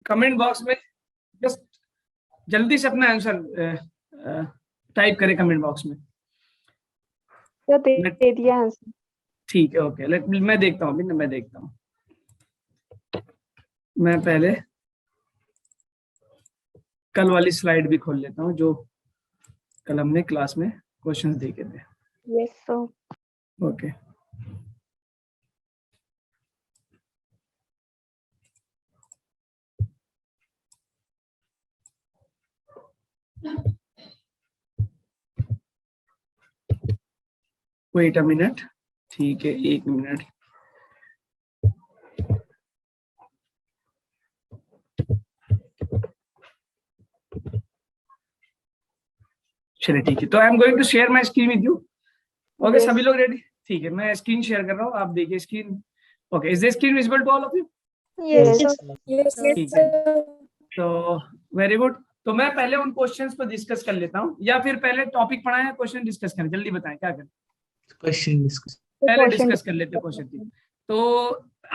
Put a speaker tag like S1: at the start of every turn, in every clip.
S1: Comment box में just जल्दी से अपना आंसर टाइप करें कमेंट बॉक्स में।
S2: तो दे दिया आंसर।
S1: ठीक है, ओके, मैं देखता हूँ, मैं देखता हूँ। मैं पहले कल वाली स्लाइड भी खोल लेता हूँ जो कल हमने क्लास में क्वेश्चंस देखे थे।
S2: Yes sir.
S1: Okay, wait a minute. ठीक है, 1 मिनट। चलिए ठीक है, तो I am going to share my screen with you. Okay, सभी लोग रेडी? ठीक है, मैं स्क्रीन शेयर कर रहा हूँ, आप देखिए screen. Okay, is the screen visible to all of you?
S2: Yes
S1: ठीक है, तो वेरी गुड। तो मैं पहले उन क्वेश्चंस को डिस्कस कर लेता हूँ, या फिर पहले टॉपिक पढ़ाएं या क्वेश्चन डिस्कस करें? जल्दी बताएं क्या करें।
S3: क्वेश्चन डिस्कस
S1: पहले डिस्कस कर लेते हैं क्वेश्चन। तो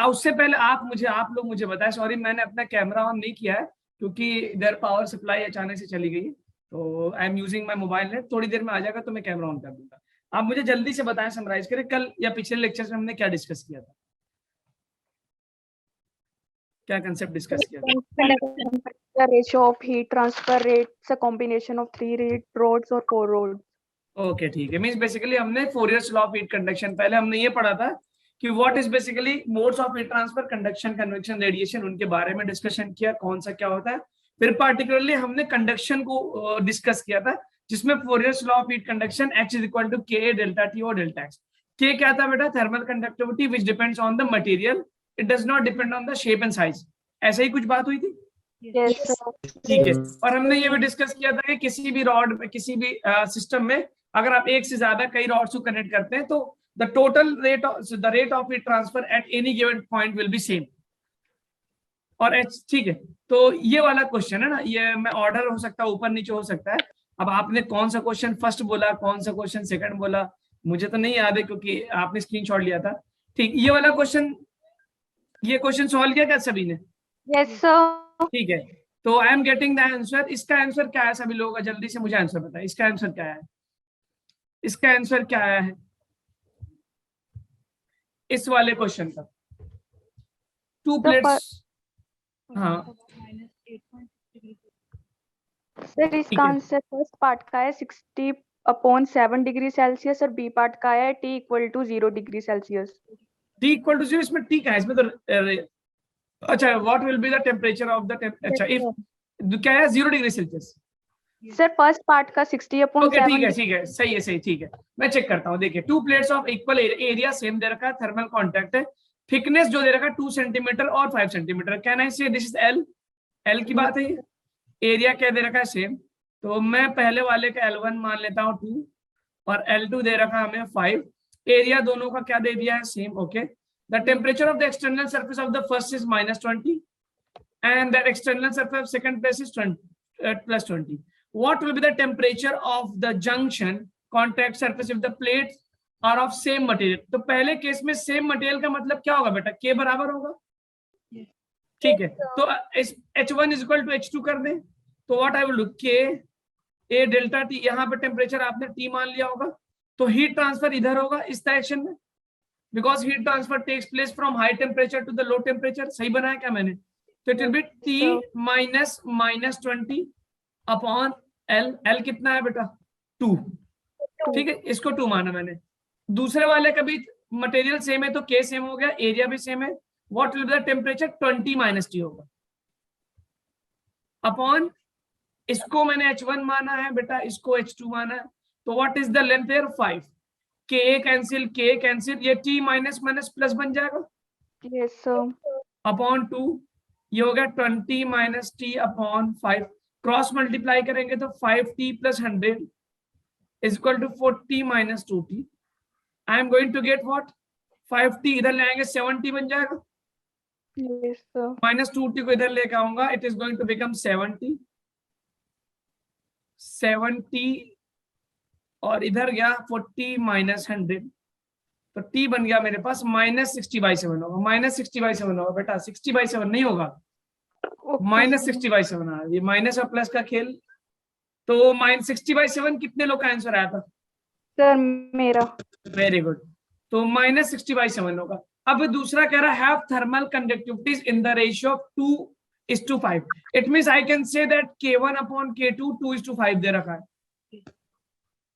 S1: उससे पहले आप लोग मुझे बताएं। सॉरी, मैंने अपना कैमरा ऑन नहीं किया है क्योंकि इधर पावर सप्लाई अचानक से चली गई, तो I am using my mobile net. थोड़ी देर में आ जाएगा तो मैं कैमरा ऑन कर दूंगा। आप मुझे जल्दी से बताएं, समराइज करें कल या पिछले लेक्चर में हमने क्या डिस्कस किया था, क्या कंसेप्ट डिस्कस किया था?
S2: The ratio of heat transfer rates, a combination of 3 rods or 4 rods.
S1: Okay ठीक है, मींस बेसिकली हमने फोरियर्स लॉ ऑफ हीट कंडक्शन, पहले हमने ये पढ़ा था कि what is basically modes of heat transfer, conduction, convection, radiation, उनके बारे में डिस्कशन किया, कौन सा क्या होता है। फिर पार्टिकुलरली हमने कंडक्शन को डिस्कस किया था, जिसमें Fourier's law of heat conduction H is equal to K delta T और डेल्टा X। K क्या था बेटा? Thermal conductivity which depends on the material, it does not depend on the shape and size. ऐसा ही कुछ बात हुई थी?
S2: Yes.
S1: ठीक है, और हमने ये भी डिस्कस किया था कि किसी भी रॉड में, किसी भी सिस्टम में अगर आप एक से ज्यादा कई रॉड्स को कनेक्ट करते हैं तो the total rate the rate of heat transfer at any given point will be same. और एच, ठीक है, तो ये वाला क्वेश्चन है ना, ये मैं ऑर्डर हो सकता है, ऊपर नीचे हो सकता है। अब आपने कौन सा क्वेश्चन फर्स्ट बोला, कौन सा क्वेश्चन सेकंड बोला, मुझे तो नहीं याद है क्योंकि आपने स्क्रीनशॉट लिया था। ठीक, ये वाला क्वेश्चन, ये क्वेश्चन सॉल्व किया क्या सभी ने?
S2: Yes sir.
S1: ठीक है, तो I am getting the answer. इसका आंसर क्या है सभी लोग? जल्दी से मुझे आंसर बताएं, इसका आंसर क्या है? इसका आंसर क्या आया है इस वाले क्वेश्चन का? 2 प्लेट्स। हाँ
S2: सर, इसका आंसर फर्स्ट पार्ट का है 60/7 डिग्री सेल्सियस और बी पार्ट का है T = 0 डिग्री सेल्सियस।
S1: T = 0, इसमें T क्या है? इसमें तो अच्छा, what will be the temperature of the अच्छा, इफ क्या है 0 degree Celsius?
S2: Sir first part का 60/7।
S1: ओके ठीक है, सही है, सही, ठीक है, मैं चेक करता हूँ। देखिए, 2 plates of equal area, same दे रखा है, थर्मल कांटेक्ट है, थिकनेस जो दे रखा है 2 सेंटीमीटर और 5 सेंटीमीटर। कैन आई से दिस इज L की बात है ये। एरिया क्या दे रखा है? सेम। तो मैं पहले वाले का L1 मान लेता हूँ 2 और L2 दे रखा हमें 5। एरिया दोनों का क्या दे दिया है? Same. Okay, the temperature of the external surface of the first is -20 and that external surface of second place is +20. What will be the temperature of the junction contact surface if the plates are of same material? तो पहले case में same material का मतलब क्या होगा बेटा? K बराबर होगा। ठीक है, तो H1 = H2 कर दें, तो what I will do, K A delta T, यहाँ पे टेम्परेचर आपने T मान लिया होगा, तो हीट ट्रांसफर इधर होगा इस डायरेक्शन में, because heat transfer takes place from high temperature to the low temperature. सही बनाया क्या मैंने? तो it will be T -20 upon L। L कितना है बेटा? 2। ठीक है, इसको 2 माना मैंने। दूसरे वाले का भी मटेरियल सेम है तो K सेम हो गया, एरिया भी सेम है। What will be the temperature? 20 - T होगा अपॉन, इसको मैंने H1 माना है बेटा, इसको H2 माना है, तो what is the length here? 5। K cancel, K cancel, ये T माइनस माइनस प्लस बन जाएगा।
S2: Yes sir.
S1: अपॉन 2, ये हो गया 20 - T अपॉन 5। क्रॉस मल्टीप्लाई करेंगे तो 5T + 100 is equal to 40 - 2T। I am going to get what? 5T इधर ले आएंगे 70 बन जाएगा।
S2: Yes sir.
S1: -2T को इधर लेके आऊंगा, it is going to become 70 और इधर गया 40 - 100, तो T बन गया मेरे पास -60/7 होगा। -60/7 होगा बेटा, 60/7 नहीं होगा। माइनस 60/7 आ रहा है, ये माइनस और प्लस का खेल। तो -60/7 कितने लोग का आंसर आया था?
S2: सर मेरा।
S1: Very good. तो -60/7 होगा। अब दूसरा कह रहा है have thermal conductivities in the ratio of 2:5। It means I can say that K1/K2 2:5 दे रखा है।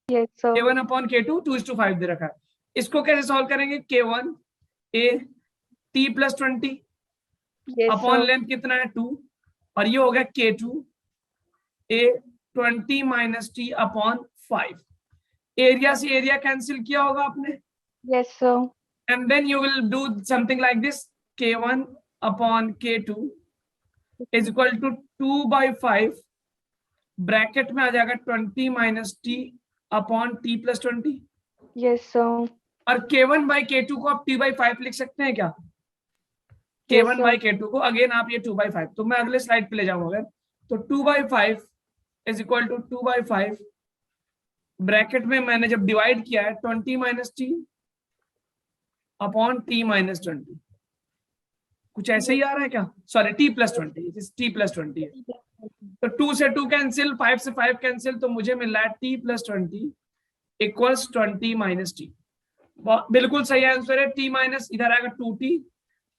S2: Yes sir.
S1: K1/K2 2:5 दे रखा है। इसको कैसे सॉल्व करेंगे? K1 A T + 20
S2: yes
S1: upon
S2: sir.
S1: Length कितना है 2, और ये हो गया K2 A 20 - T upon 5। Area से एरिया कैंसिल किया होगा आपने,
S2: yes sir.
S1: and then you will do something like this, K1/K2 is equal to 2/5 bracket में आ जाएगा 20 - T upon T + 20।
S2: Yes sir.
S1: और K1/K2 को आप T/5 लिख सकते हैं क्या?
S2: Yes,
S1: K1/K2 को अगेन आप ये 2/5, तो मैं अगले स्लाइड पे ले जाऊंगा। तो 2/5 इज इक्वल टू 2/5 ब्रैकेट में मैंने जब डिवाइड किया है 20 - T अपॉन T - 20। कुछ ऐसे ही आ रहा है क्या? सॉरी, T + 20, T + 20 है। तो 2 से 2 कैंसिल, 5 से 5 कैंसिल, तो मुझे मिल रहा है T + 20 इक्वल्स 20 - T। बिल्कुल सही आंसर है। T माइनस इधर आएगा 2T,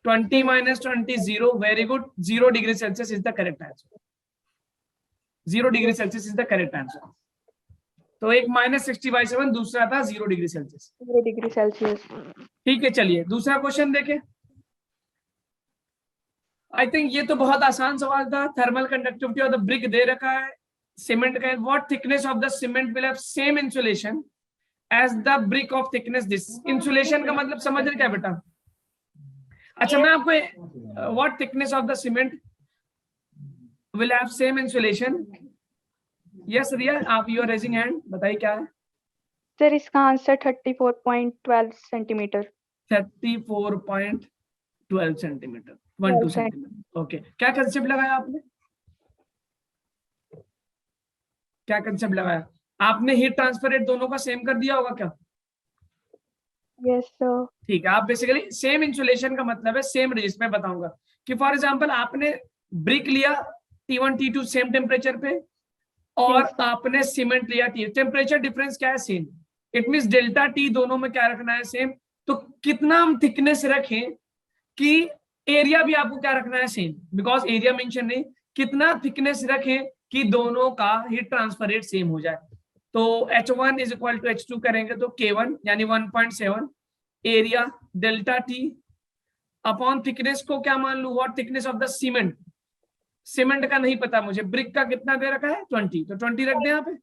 S1: 20 - 20 0। Very good, 0 degree Celsius is the correct answer. 0 degree Celsius is the correct answer. तो एक -60/7, दूसरा था 0 डिग्री सेल्सियस।
S2: 0 degree Celsius.
S1: ठीक है, चलिए दूसरा क्वेश्चन देखें। आई थिंक ये तो बहुत आसान सवाल था। Thermal conductivity of the brick दे रखा है सीमेंट का। What thickness of the cement will have same insulation as the brick of thickness this. Insulation का मतलब समझ रहे क्या बेटा? अच्छा, मैं आपको what thickness of the cement will have same insulation. Yes Riya, आप यू आर रेजिंग हैंड, बताइए क्या है?
S2: सर इसका answer 34.12 centimetre.
S1: 34.12 centimetre, 12 centimetre. Okay, क्या कंसेप्ट लगाया आपने? क्या कंसेप्ट लगाया आपने? हीट ट्रांसफर रेट दोनों का सेम कर दिया होगा क्या?
S2: Yes sir.
S1: ठीक है, आप बेसिकली सेम इंसुलेशन का मतलब है सेम रेजिस्ट। मैं बताऊंगा कि फॉर एग्जांपल आपने ब्रिक लिया T1 T2 सेम टेम्परेचर पे, और
S2: Yes.
S1: आपने सीमेंट लिया T, टेम्परेचर डिफरेंस क्या है? Same. It means delta T दोनों में क्या रखना है? सेम। तो कितना हम थिकनेस रखें कि एरिया भी आपको क्या रखना है? सेम, बिकॉज एरिया मेंशन नहीं। कितना थिकनेस रखें कि दोनों का हीट ट्रांसफर रेट सेम हो जाए? तो H1 is equal to H2 करेंगे तो K1 यानी 1.7 area delta T upon thickness को क्या मान लू? What thickness of the cement. Cement का नहीं पता मुझे, ब्रिक का कितना दे रखा है? 20, तो 20 रख दे यहाँ पे।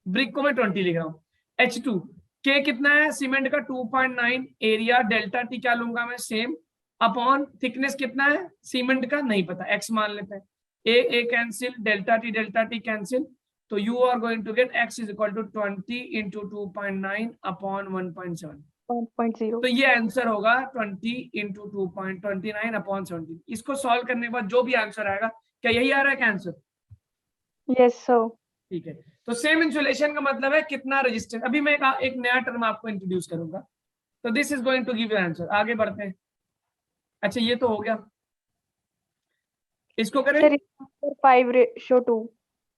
S1: ब्रिक को मैं 20 लिख रहा हूँ। H2 K कितना है सीमेंट का? 2.9 एरिया डेल्टा T क्या लूंगा मैं? सेम अपॉन थिकनेस कितना है सीमेंट का? नहीं पता, x मान लेते हैं। A cancel, delta T cancel, तो you are going to get x is equal to 20 into 2.9 upon 1.7।
S2: 1.0।
S1: तो ये आंसर होगा 20 इंटू 2.29 अपॉन 17। इसको सॉल्व करने के बाद जो भी आंसर आएगा, क्या यही आ रहा है क्या आंसर?
S2: Yes sir.
S1: ठीक है, तो सेम इंसुलेशन का मतलब है कितना रेजिस्टेंस। अभी मैं एक नया टर्म आपको इंट्रोड्यूस करूंगा, तो this is going to give you answer. आगे बढ़ते हैं। अच्छा, ये तो हो गया, इसको करें।
S2: सर 5:2।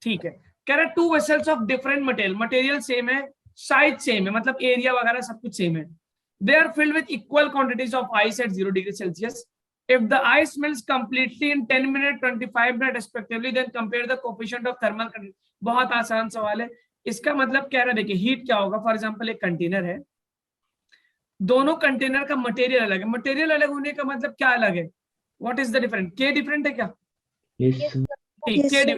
S1: ठीक है, कह रहा है 2 vessels of different material, material same है, साइज सेम है, मतलब एरिया वगैरह सब कुछ सेम है। They are filled with equal quantities of ice at 0 degree Celsius. If the ice melts completely in 10 minutes, 25 minutes respectively, then compare the coefficient of thermal conductivity. बहुत आसान सवाल है। इसका मतलब कह रहा है, देखिए हीट क्या होगा। फॉर एग्जांपल एक कंटेनर है, दोनों कंटेनर का मटेरियल अलग है। मटेरियल अलग होने का मतलब क्या अलग है? What is the different? के डिफरेंट है क्या? ठीक,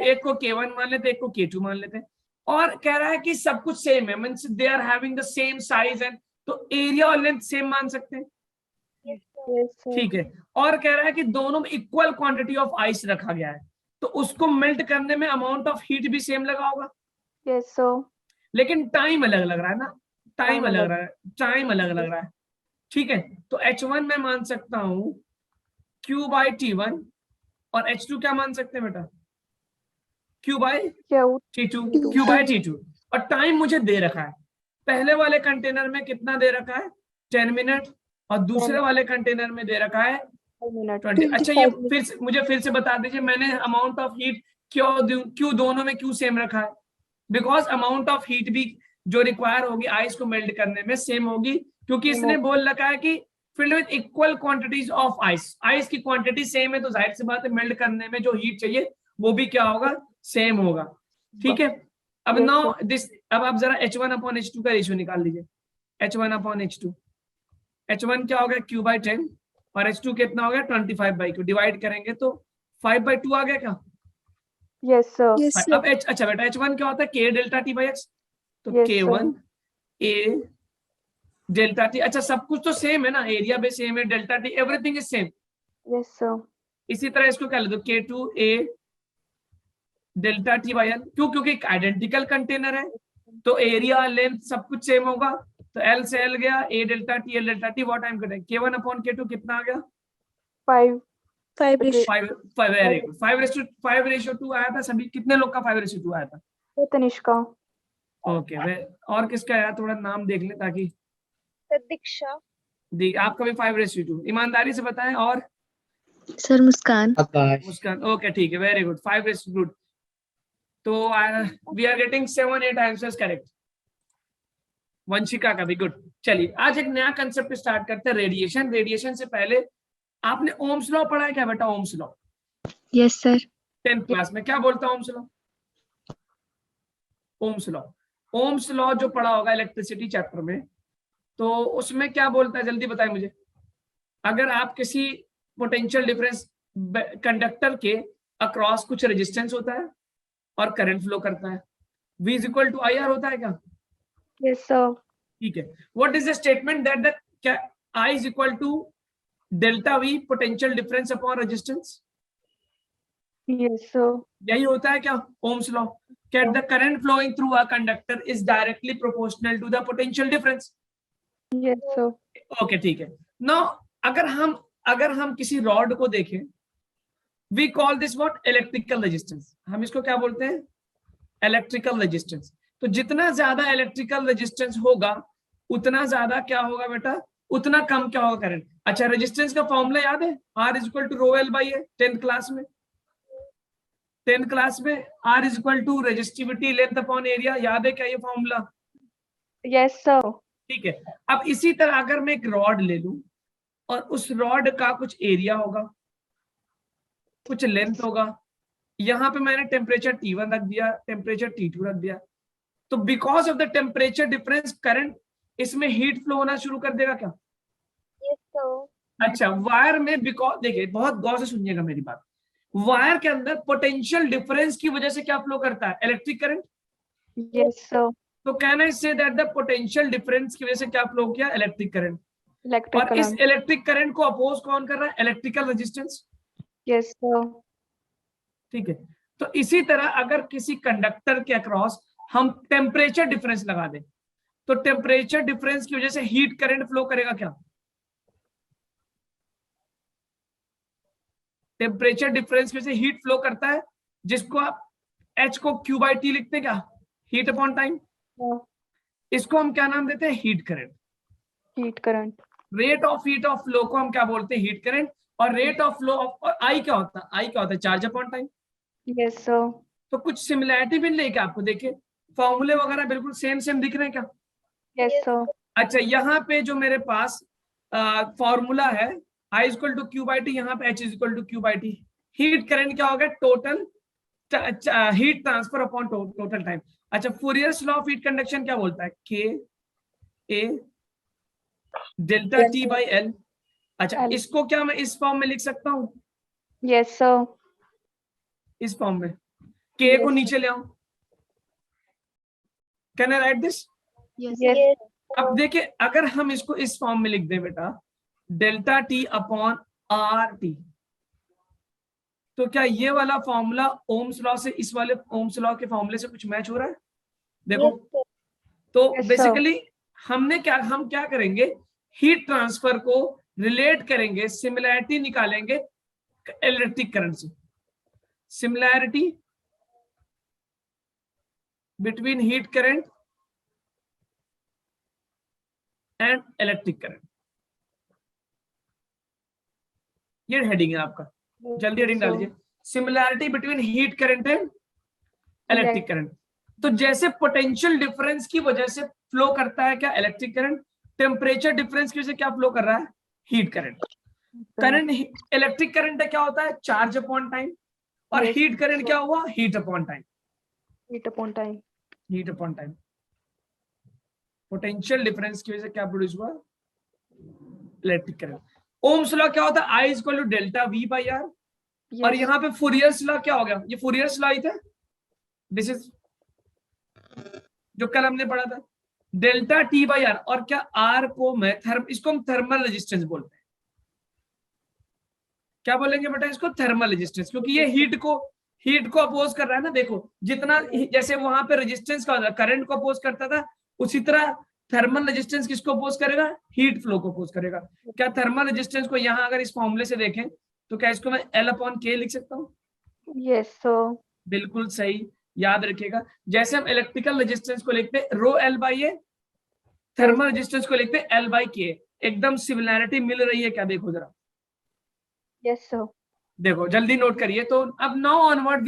S1: एक को K1 मान लेते, एक को K2 मान लेते हैं। और कह रहा है कि सब कुछ सेम है, means they are having the same size and, तो एरिया और लेंथ सेम मान सकते हैं। ठीक है, और कह रहा है कि दोनों में इक्वल क्वांटिटी ऑफ आइस रखा गया है, तो उसको मेल्ट करने में अमाउंट ऑफ हीट भी सेम लगा होगा।
S2: Yes sir.
S1: लेकिन टाइम अलग लग रहा है ना, टाइम अलग लग रहा है। ठीक है, तो H1 में मान सकता हूं Q/T1, और H2 क्या मान सकते हैं बेटा? Q/T2। और टाइम मुझे दे रखा है। पहले वाले कंटेनर में कितना दे रखा है? 10 मिनट, और दूसरे वाले कंटेनर में दे रखा है
S2: मिनट
S1: 20। अच्छा ये मुझे फिर से बता दीजिए, मैंने अमाउंट ऑफ हीट क्यों दोनों में क्यों सेम रखा है? बिकॉज अमाउंट ऑफ हीट भी जो रिक्वायर होगी आइस को मेल्ट करने में सेम होगी, क्योंकि इसने बोल रखा है कि field with equal quantities of ice, ice की क्वांटिटी सेम है, तो जाहिर सी बात है मेल्ट करने में जो हीट चाहिए वो भी क्या होगा, सेम होगा। ठीक है, अब
S2: Yes,
S1: नाउ दिस, अब आप जरा H1/H2 का रेशियो निकाल लीजिए। H1/H2, H1 क्या हो गया, Q/10, और H2 कितना हो गया, 25/Q, डिवाइड करेंगे तो 5/2 आ गया क्या?
S2: yes sir,
S1: अब अच्छा बेटा H1 क्या होता है, K delta T by x, तो
S2: Yes,
S1: K1 A delta T। अच्छा सब कुछ तो सेम है ना, एरिया भी सेम है, delta T everything is same.
S2: yes sir,
S1: इसी तरह इसको क्या ले दो, K2 A delta T by L, क्यों, क्योंकि एक आइडेंटिकल कंटेनर है तो एरिया लेंथ सब कुछ सेम होगा, तो L से L गया, A delta T L delta T, what time करें, K1/K2 कितना आ गया,
S2: 5
S1: वेरी गुड, 5:2 आया था। सभी कितने लोग का 5:2 आया था?
S2: तनिष्का,
S1: ओके, और किसका आया, थोड़ा नाम देख ले ताकि
S3: प्रतीक्षा,
S1: आपका भी 5:2, ईमानदारी से बताएं। और
S4: सर मुस्कान,
S1: मुस्कान, ओके ठीक है, वेरी गुड, 5:2। तो we are getting 7-8 answers correct. Vanshika का भी गुड। चलिए आज एक नया कंसेप्ट स्टार्ट करते हैं, रेडिएशन। रेडिएशन से पहले आपने ओम्स लॉ पढ़ा है क्या बेटा, Ohm's law?
S4: Yes sir.
S1: 10th class में क्या बोलता है Ohm's law? Ohm's law, Ohm's law जो पढ़ा होगा इलेक्ट्रिसिटी चैप्टर में, तो उसमें क्या बोलता है, जल्दी बताएं मुझे। अगर आप किसी पोटेंशियल डिफरेंस कंडक्टर के अक्रॉस कुछ रेजिस्टेंस होता है और करंट फ्लो करता है, V is equal to IR होता है क्या?
S2: yes sir,
S1: ठीक है, what is the statement that the I is equal to delta V potential difference upon resistance,
S2: yes sir,
S1: यही होता है क्या Ohm's law? That the current flowing through a conductor is directly proportional to the potential difference.
S2: yes sir,
S1: okay ठीक है। Now अगर हम किसी rod को देखें, we call this what, electrical resistance. हम इसको क्या बोलते हैं, इलेक्ट्रिकल रेजिस्टेंस। तो जितना ज्यादा इलेक्ट्रिकल रेजिस्टेंस होगा उतना ज्यादा क्या होगा बेटा, उतना कम क्या होगा करंट। अच्छा रेजिस्टेंस का फॉर्मूला याद है, R is equal to rho L by A, 10th class में। 10th क्लास में R is equal to resistivity length upon area, याद है क्या ये फॉर्मूला?
S2: yes sir,
S1: ठीक है, अब इसी तरह अगर मैं एक रॉड ले लूं और उस रॉड का कुछ एरिया होगा, कुछ लेंथ होगा, यहां पे मैंने टेम्परेचर T1 रख दिया, टेम्परेचर T2 रख दिया, तो because of the temperature difference current इसमें हीट फ्लो होना शुरू कर देगा क्या?
S3: yes sir,
S1: अच्छा वायर में, बिकॉज देखिए बहुत गौर से सुनिएगा मेरी बात, वायर के अंदर पोटेंशियल डिफरेंस की वजह से क्या फ्लो करता है, इलेक्ट्रिक करंट।
S2: yes sir,
S1: तो can I say that the potential difference की वजह से क्या फ्लो किया, इलेक्ट्रिक करंट।
S2: electric
S1: और इस
S2: current,
S1: इलेक्ट्रिक करंट को अपोज कौन कर रहा है, इलेक्ट्रिकल रेजिस्टेंस।
S2: yes sir,
S1: ठीक है, तो इसी तरह अगर किसी कंडक्टर के अक्रॉस हम टेम्परेचर डिफरेंस लगा दें, तो टेम्परेचर डिफरेंस की वजह से हीट करंट फ्लो करेगा क्या? टेम्परेचर डिफरेंस की वजह से हीट फ्लो करता है, जिसको आप H को Q/T लिखते हैं क्या, हीट अपॉन टाइम।
S2: हाँ,
S1: इसको हम क्या नाम देते हैं, heat current.
S2: heat current,
S1: rate of heat of flow को हम क्या बोलते हैं, हीट करंट। और रेट ऑफ फ्लो ऑफ आई क्या होता है, आई क्या होता है, charge upon time.
S2: yes sir,
S1: तो कुछ सिमिलैरिटी भी नहीं क्या आपको, देखिए फॉर्मूले वगैरह बिल्कुल सेम सेम दिख रहे हैं क्या?
S2: yes sir,
S1: अच्छा यहाँ पे जो मेरे पास फॉर्मूला है I इक्वल टू Q/T, यहाँ पे H equal to Q/T। Heat current क्या होगा, total heat transfer upon total time. अच्छा Fourier's law of heat conduction क्या बोलता है, K A delta T by L। अच्छा
S2: L,
S1: इसको क्या मैं इस फॉर्म में लिख सकता हूँ,
S2: yes sir,
S1: इस फॉर्म में, K को
S2: Yes.
S1: नीचे ले आऊं, can I right this?
S4: Yes
S2: yes,
S3: yes
S1: अब देखिए अगर हम इसको इस फॉर्म में लिख दें बेटा, डेल्टा T अपॉन RT, तो क्या ये वाला फॉर्मूला ओम्स लॉ से, इस वाले ओम्स लॉ के फॉर्मूले से कुछ मैच हो रहा है? देखो
S3: yes sir,
S1: तो
S2: Yes, sir.
S1: बेसिकली हम क्या करेंगे, हीट ट्रांसफर को रिलेट करेंगे, सिमिलैरिटी निकालेंगे इलेक्ट्रिक करंट से। Similarity between heat current and electric current. ये हेडिंग है आपका, जल्दी हेडिंग डालिए। Similarity between heat current and electric current. तो जैसे पोटेंशियल डिफरेंस की वजह से फ्लो करता है क्या इलेक्ट्रिक करंट, टेम्परेचर डिफरेंस की वजह से क्या फ्लो कर रहा है heat current. Current electric current क्या होता है चार्ज अपॉन टाइम, और
S2: Yes.
S1: हीट करंट क्या हुआ heat upon time.
S2: Heat upon time.
S1: Heat upon time, potential difference की वजह से क्या प्रोड्यूस हुआ इलेक्ट्रिक करंट। ओम्स लॉ क्या होता है I is equal to delta V by R, और यहाँ पे फूरियर्स लॉ क्या हो गया, ये फूरियर्स लॉ ही था, दिस इज जो कल हमने पढ़ा था डेल्टा टी बाई आर। और क्या आर को मैं इसको हम थर्मल रेजिस्टेंस बोलते हैं। क्या बोलेंगे बेटा इसको थर्मल रेजिस्टेंस, क्योंकि ये हीट को अपोज कर रहा है ना। देखो जितना जैसे वहां पे रेजिस्टेंस का होता करंट को अपोज करता था, उसी तरह थर्मल रेजिस्टेंस किसको अपोज करेगा हीट फ्लो को अपोज करेगा। क्या थर्मल रेजिस्टेंस को यहाँ अगर इस फॉर्मूले से देखें तो क्या इसको मैं L अपॉन K लिख सकता हूँ।
S2: Yes sir.
S1: बिल्कुल सही, याद रखिएगा। जैसे हम इलेक्ट्रिकल रेजिस्टेंस को लिखते हैं रो L by A, thermal resistance को लिखते हैं L बाई K। एकदम सिमिलैरिटी मिल रही है क्या, देखो जरा।
S2: Yes sir.
S1: देखो जल्दी नोट करिए। तो अब now onward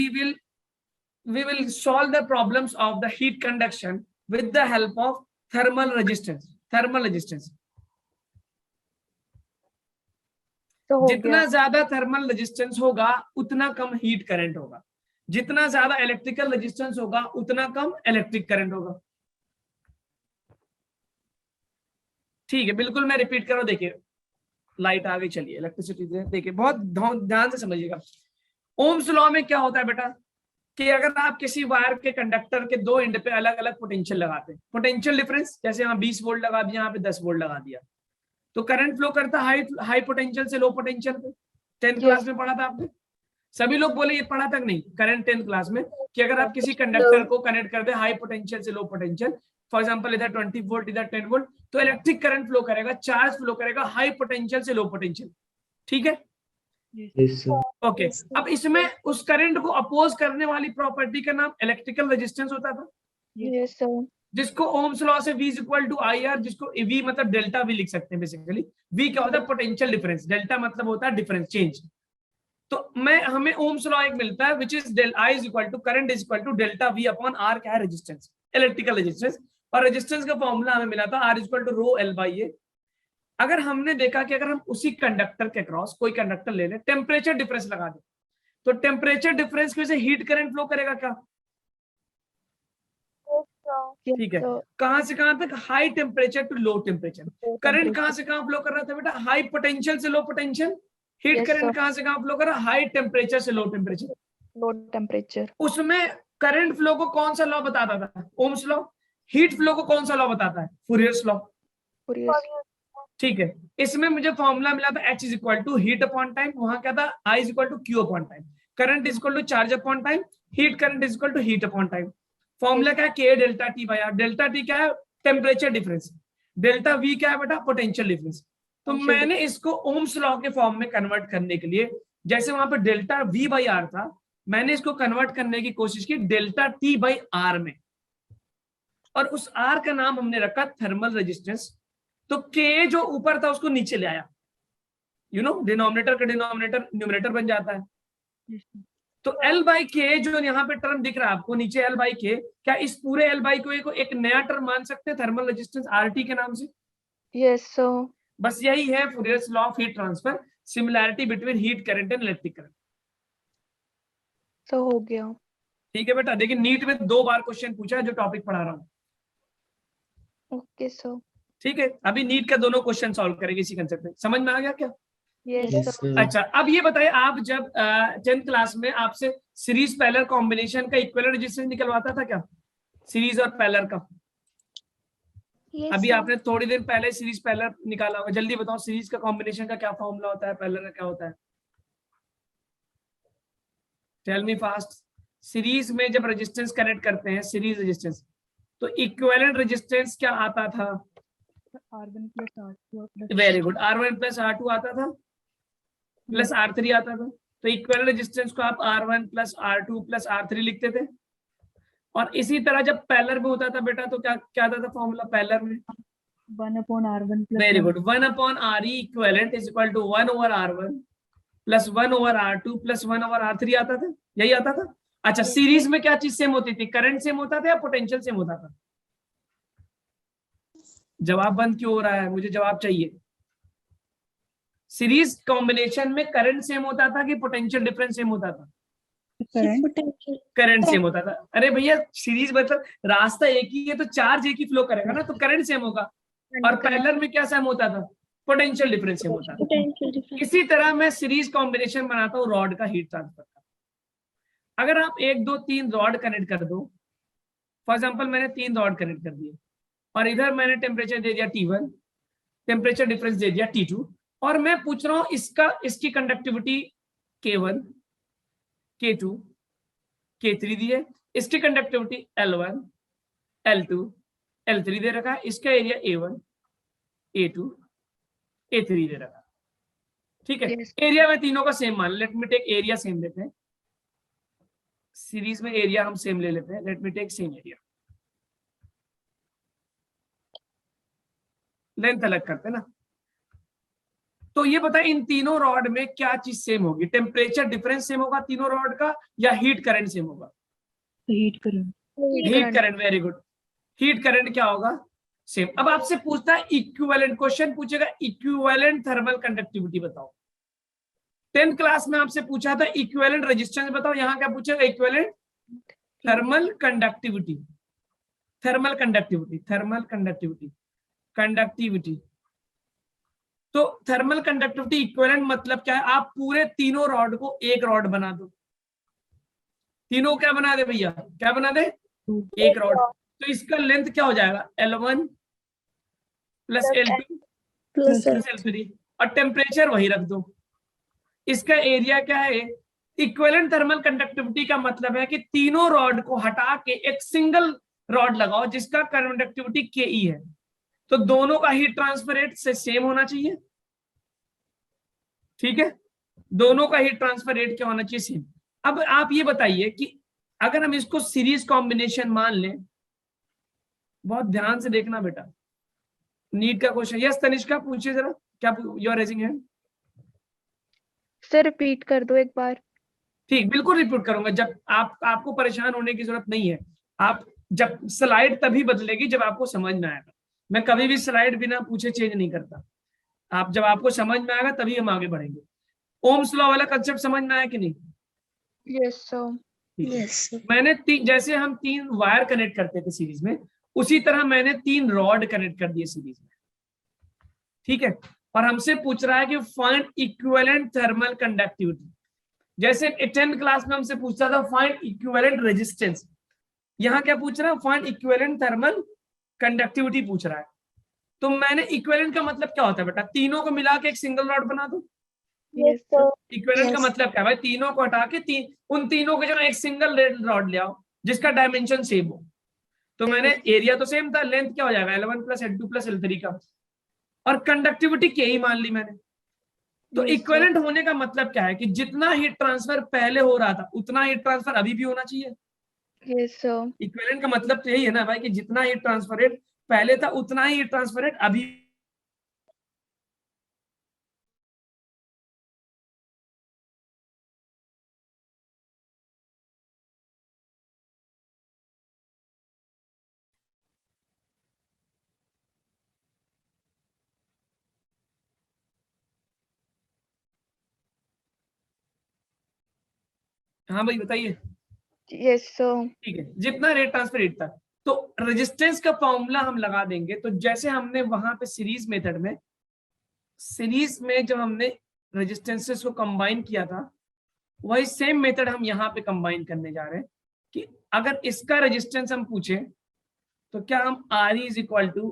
S1: we will solve the problems of the heat conduction with the help of thermal resistance।
S2: तो हो
S1: जितना
S2: गया।
S1: ज्यादा थर्मल रेजिस्टेंस होगा उतना कम हीट करंट होगा, जितना ज्यादा इलेक्ट्रिकल रेजिस्टेंस होगा उतना कम इलेक्ट्रिक करंट होगा। ठीक है, बिल्कुल मैं रिपीट कर रहा हूं। देखिए लाइट आ गई, चलिए इलेक्ट्रिसिटी देखिए बहुत ध्यान से समझिएगा। ओम्स लॉ में क्या होता है बेटा कि अगर आप किसी वायर के कंडक्टर के दो एंड पे अलग अलग पोटेंशियल लगाते हैं, पोटेंशियल डिफरेंस जैसे यहाँ 20 वोल्ट लगा दिया, यहाँ पे 10 वोल्ट लगा दिया, तो करंट फ्लो करता है हाई पोटेंशियल से लो पोटेंशियल पे। 10th क्लास में पढ़ा था आपने, सभी लोग बोले ये पढ़ा तक नहीं करंट 10th क्लास में, कि अगर आप किसी कंडक्टर को कनेक्ट कर दे हाई पोटेंशियल से लो पोटेंशियल, फॉर एग्जांपल इधर 20 वोल्ट इधर 10 वोल्ट, तो इलेक्ट्रिक करंट फ्लो करेगा, चार्ज फ्लो करेगा हाई पोटेंशियल से लो पोटेंशियल। ठीक है ओके। अब इसमें उस करंट को अपोज करने वाली प्रॉपर्टी का नाम इलेक्ट्रिकल रेजिस्टेंस होता था,
S2: यस सर।
S1: जिसको ओम्स लॉ से V is equal to I R, जिसको V मतलब डेल्टा V लिख सकते हैं बेसिकली। V क्या होता है पोटेंशियल डिफरेंस, डेल्टा मतलब होता है डिफरेंस चेंज। तो हमें ओम्स लॉ एक मिलता है which is del I is equal to current is equal to delta V upon R, क्या है रेजिस्टेंस, इलेक्ट्रिकल रेजिस्टेंस। और रेजिस्टेंस का फॉर्मूला हमें मिला था R is equal to rho L by A. अगर हमने देखा कि अगर हम उसी कंडक्टर के क्रॉस कोई कंडक्टर ले लें, टेम्परेचर डिफरेंस लगा दें, तो टेम्परेचर डिफरेंस की वजह से हीट करंट फ्लो करेगा क्या, ठीक है। कहां से कहां तक, high temperature to low temperature. Current कहां से कहां फ्लो कर रहा था बेटा, हाई पोटेंशियल से लो पोटेंशियल। हीट करंट कहां से कहां फ्लो कर रहा है, हाई टेम्परेचर से लो टेम्परेचर।
S2: Low temperature.
S1: उसमें करंट फ्लो को कौन सा लॉ बताता था, ओम्स लॉ। हीट फ्लो को कौन सा लॉ बताता है, फूरियर्स लॉ। ठीक है, इसमें मुझे फॉर्मूला मिला था H is equal to heat upon time, वहां क्या था I is equal to Q upon time, current is equal to charge upon time, heat current is equal to heat upon time. Formula क्या है K delta T by R। Delta T क्या है temperature difference, delta V क्या है बेटा potential difference. तो मैंने इसको ओम्स लॉ के फॉर्म में कन्वर्ट करने के लिए, जैसे वहां पे डेल्टा V बाई R था, मैंने इसको कन्वर्ट करने की कोशिश की डेल्टा T बाई R में, और उस R का नाम हमने रखा थर्मल रेजिस्टेंस। तो K जो ऊपर था उसको नीचे ले आया, यू नो डिनोमिनेटर का डिनोमिनेटर न्यूमरेटर बन जाता है। तो L बाई K जो यहाँ पे टर्म दिख रहा है आपको नीचे L बाई K, क्या इस पूरे L बाई K को एक नया टर्म मान सकते हैं थर्मल रेजिस्टेंस RT के नाम से।
S2: Yes sir.
S1: बस यही है Fourier's law of heat transfer, similarity between heat current and electric current.
S2: तो हो गया।
S1: ठीक है बेटा, देखिए नीट में 2 बार क्वेश्चन पूछा है जो टॉपिक पढ़ा रहा हूँ।
S2: Okay sir.
S1: ठीक है, अभी नीट का दोनों क्वेश्चन सॉल्व करेंगे इसी कंसेप्ट में, समझ में आ गया क्या।
S2: Yes sir.
S1: अच्छा अब ये बताइए, आप जब 10th क्लास में आपसे सीरीज पैरेलल कॉम्बिनेशन का इक्विवेलेंट रेजिस्टेंस निकलवाता था क्या, सीरीज और पैरेलल का।
S4: Yes,
S1: अभी
S4: sir.
S1: आपने थोड़ी देर पहले सीरीज पैरेलल निकाला होगा, जल्दी बताओ सीरीज का कॉम्बिनेशन का क्या फॉर्मूला होता है, पैरेलल का क्या होता है, टेल मी फास्ट। सीरीज में जब रेजिस्टेंस कनेक्ट करते हैं सीरीज रेजिस्टेंस, तो इक्विवेलेंट रेजिस्टेंस क्या आता था,
S2: R1 plus R2
S1: very good, R1 plus R2 आता था प्लस R3 आता था। तो इक्विवेलेंट रेजिस्टेंस को आप R1 plus R2 plus R3 लिखते थे। और इसी तरह जब पैरेलल में होता था बेटा तो क्या क्या आता था फॉर्मूला पैरेलल में,
S2: 1 upon R1 plus
S1: very good, 1 upon RE equivalent is equal to 1 over R1 plus 1/R2 plus 1/R3 आता था, यही आता था। अच्छा, सीरीज में क्या चीज सेम होती थी? करंट सेम होता था या पोटेंशियल सेम होता था? जवाब बंद क्यों हो रहा है? मुझे जवाब चाहिए। सीरीज कॉम्बिनेशन में करंट सेम होता था कि पोटेंशियल डिफरेंस सेम होता था?
S4: पोटेंशियल।
S1: करंट सेम होता था। अरे भैया, सीरीज मतलब रास्ता एक ही है तो चार्ज एक ही फ्लो करेगा ना, तो करंट सेम होगा। और पैरेलल में क्या सेम होता था? पोटेंशियल डिफरेंस सेम होता था।
S4: Potential difference.
S1: इसी तरह मैं सीरीज कॉम्बिनेशन बनाता हूँ रॉड का हीट ट्रांसफर का। अगर आप 1 2 3 रॉड कनेक्ट कर दो, फॉर एग्जांपल मैंने 3 रॉड कनेक्ट कर दिए और इधर मैंने टेम्परेचर दे दिया T1, टेम्परेचर डिफरेंस दे दिया T2, और मैं पूछ रहा हूँ इसकी कंडक्टिविटी K1, K2, K3 दी है, इसकी कंडक्टिविटी L1, L2, L3 दे रखा है, इसका एरिया A1, A2, A3 दे रखा है। ठीक है,
S2: Yes.
S1: एरिया में तीनों का सेम मान, let me take area same लेते हैं। सीरीज में एरिया हम सेम ले लेते हैं, let me take same area. Length अलग करते हैं ना। तो ये बताए इन तीनों रॉड में क्या चीज सेम होगी? टेम्परेचर डिफरेंस सेम होगा तीनों रॉड का, या हीट करंट सेम होगा?
S4: Heat current.
S1: Heat current, very good. Heat current क्या होगा? सेम। अब आपसे पूछता है इक्विवेलेंट, क्वेश्चन पूछेगा इक्विवेलेंट थर्मल कंडक्टिविटी बताओ। 10th क्लास में आपसे पूछा था इक्विवेलेंट रेजिस्टेंस बताओ, यहाँ क्या पूछेगा? Equivalent thermal conductivity. Thermal conductivity, thermal conductivity, conductivity. तो थर्मल कंडक्टिविटी इक्विवेलेंट मतलब क्या है? आप पूरे तीनों रॉड को एक रॉड बना दो। तीनों क्या बना दे भैया? क्या बना दे? एक रॉड। तो इसका लेंथ क्या हो जाएगा? L1 plus L2
S4: plus
S1: plus L3, और टेम्परेचर वही रख दो। इसका एरिया क्या है? इक्विवेलेंट थर्मल कंडक्टिविटी का मतलब है कि तीनों रॉड को हटा के एक सिंगल रॉड लगाओ जिसका कंडक्टिविटी Ke है, तो दोनों का हीट ट्रांसफर रेट से सेम होना चाहिए। ठीक है, दोनों का हीट ट्रांसफर रेट क्या होना चाहिए? सेम। अब आप ये बताइए कि अगर हम इसको सीरीज कॉम्बिनेशन मान लें, बहुत ध्यान से देखना बेटा, नीट का क्वेश्चन। यस तनिष्का, पूछिए जरा, क्या you are raising hand?
S2: Sir repeat कर दो एक बार।
S1: ठीक, बिल्कुल रिपीट करूंगा। जब आपको परेशान होने की जरूरत नहीं है। आप जब स्लाइड तभी बदलेगी जब आपको समझ में आएगा। मैं कभी भी स्लाइड बिना पूछे चेंज नहीं करता। आप जब आपको समझ में आएगा तभी हम आगे बढ़ेंगे। ओम्स लॉ वाला कंसेप्ट समझ में आया कि नहीं?
S2: Yes sir.
S4: यस।
S1: मैंने जैसे हम 3 वायर कनेक्ट करते थे सीरीज में, उसी तरह मैंने 3 रॉड कनेक्ट कर दिए सीरीज में। ठीक है, और हमसे पूछ रहा है कि फाइंड इक्विवेलेंट थर्मल कंडक्टिविटी। जैसे 10th क्लास में हमसे पूछता था फाइंड इक्विवेलेंट रेजिस्टेंस, यहाँ क्या पूछ रहा है? फाइंड इक्विवेलेंट थर्मल कंडक्टिविटी पूछ रहा है। तो मैंने इक्विवेलेंट का मतलब क्या होता है बेटा? तीनों को मिला के एक सिंगल रॉड बना दो।
S2: Yes sir.
S1: इक्विवेलेंट का मतलब क्या है भाई? तीनों को हटा के उन तीनों के जगह एक सिंगल रॉड ले आओ जिसका डायमेंशन सेम हो। तो मैंने एरिया तो सेम था, लेंथ क्या हो जाएगा? L1 plus L2 plus L3 का, और कंडक्टिविटी Ke ही मान ली मैंने। तो इक्विवेलेंट होने का मतलब क्या है? कि जितना हीट ट्रांसफर पहले हो रहा था उतना हीट ट्रांसफर अभी भी होना चाहिए।
S2: Yes sir.
S1: इक्विवेलेंट का मतलब तो यही है ना भाई, कि जितना हीट ट्रांसफर रेट पहले था उतना ही हीट ट्रांसफर रेट अभी। हाँ भाई बताइए।
S2: Yes sir.
S1: ठीक है, जितना रेट ट्रांसफर रेट था, तो रेजिस्टेंस का फॉर्मूला हम लगा देंगे। तो जैसे हमने वहां पे सीरीज मेथड में, सीरीज में जब हमने रेजिस्टेंसेस को कंबाइन किया था, वही सेम मेथड हम यहाँ पे कंबाइन करने जा रहे हैं। कि अगर इसका रेजिस्टेंस हम पूछे तो क्या हम RE is equal to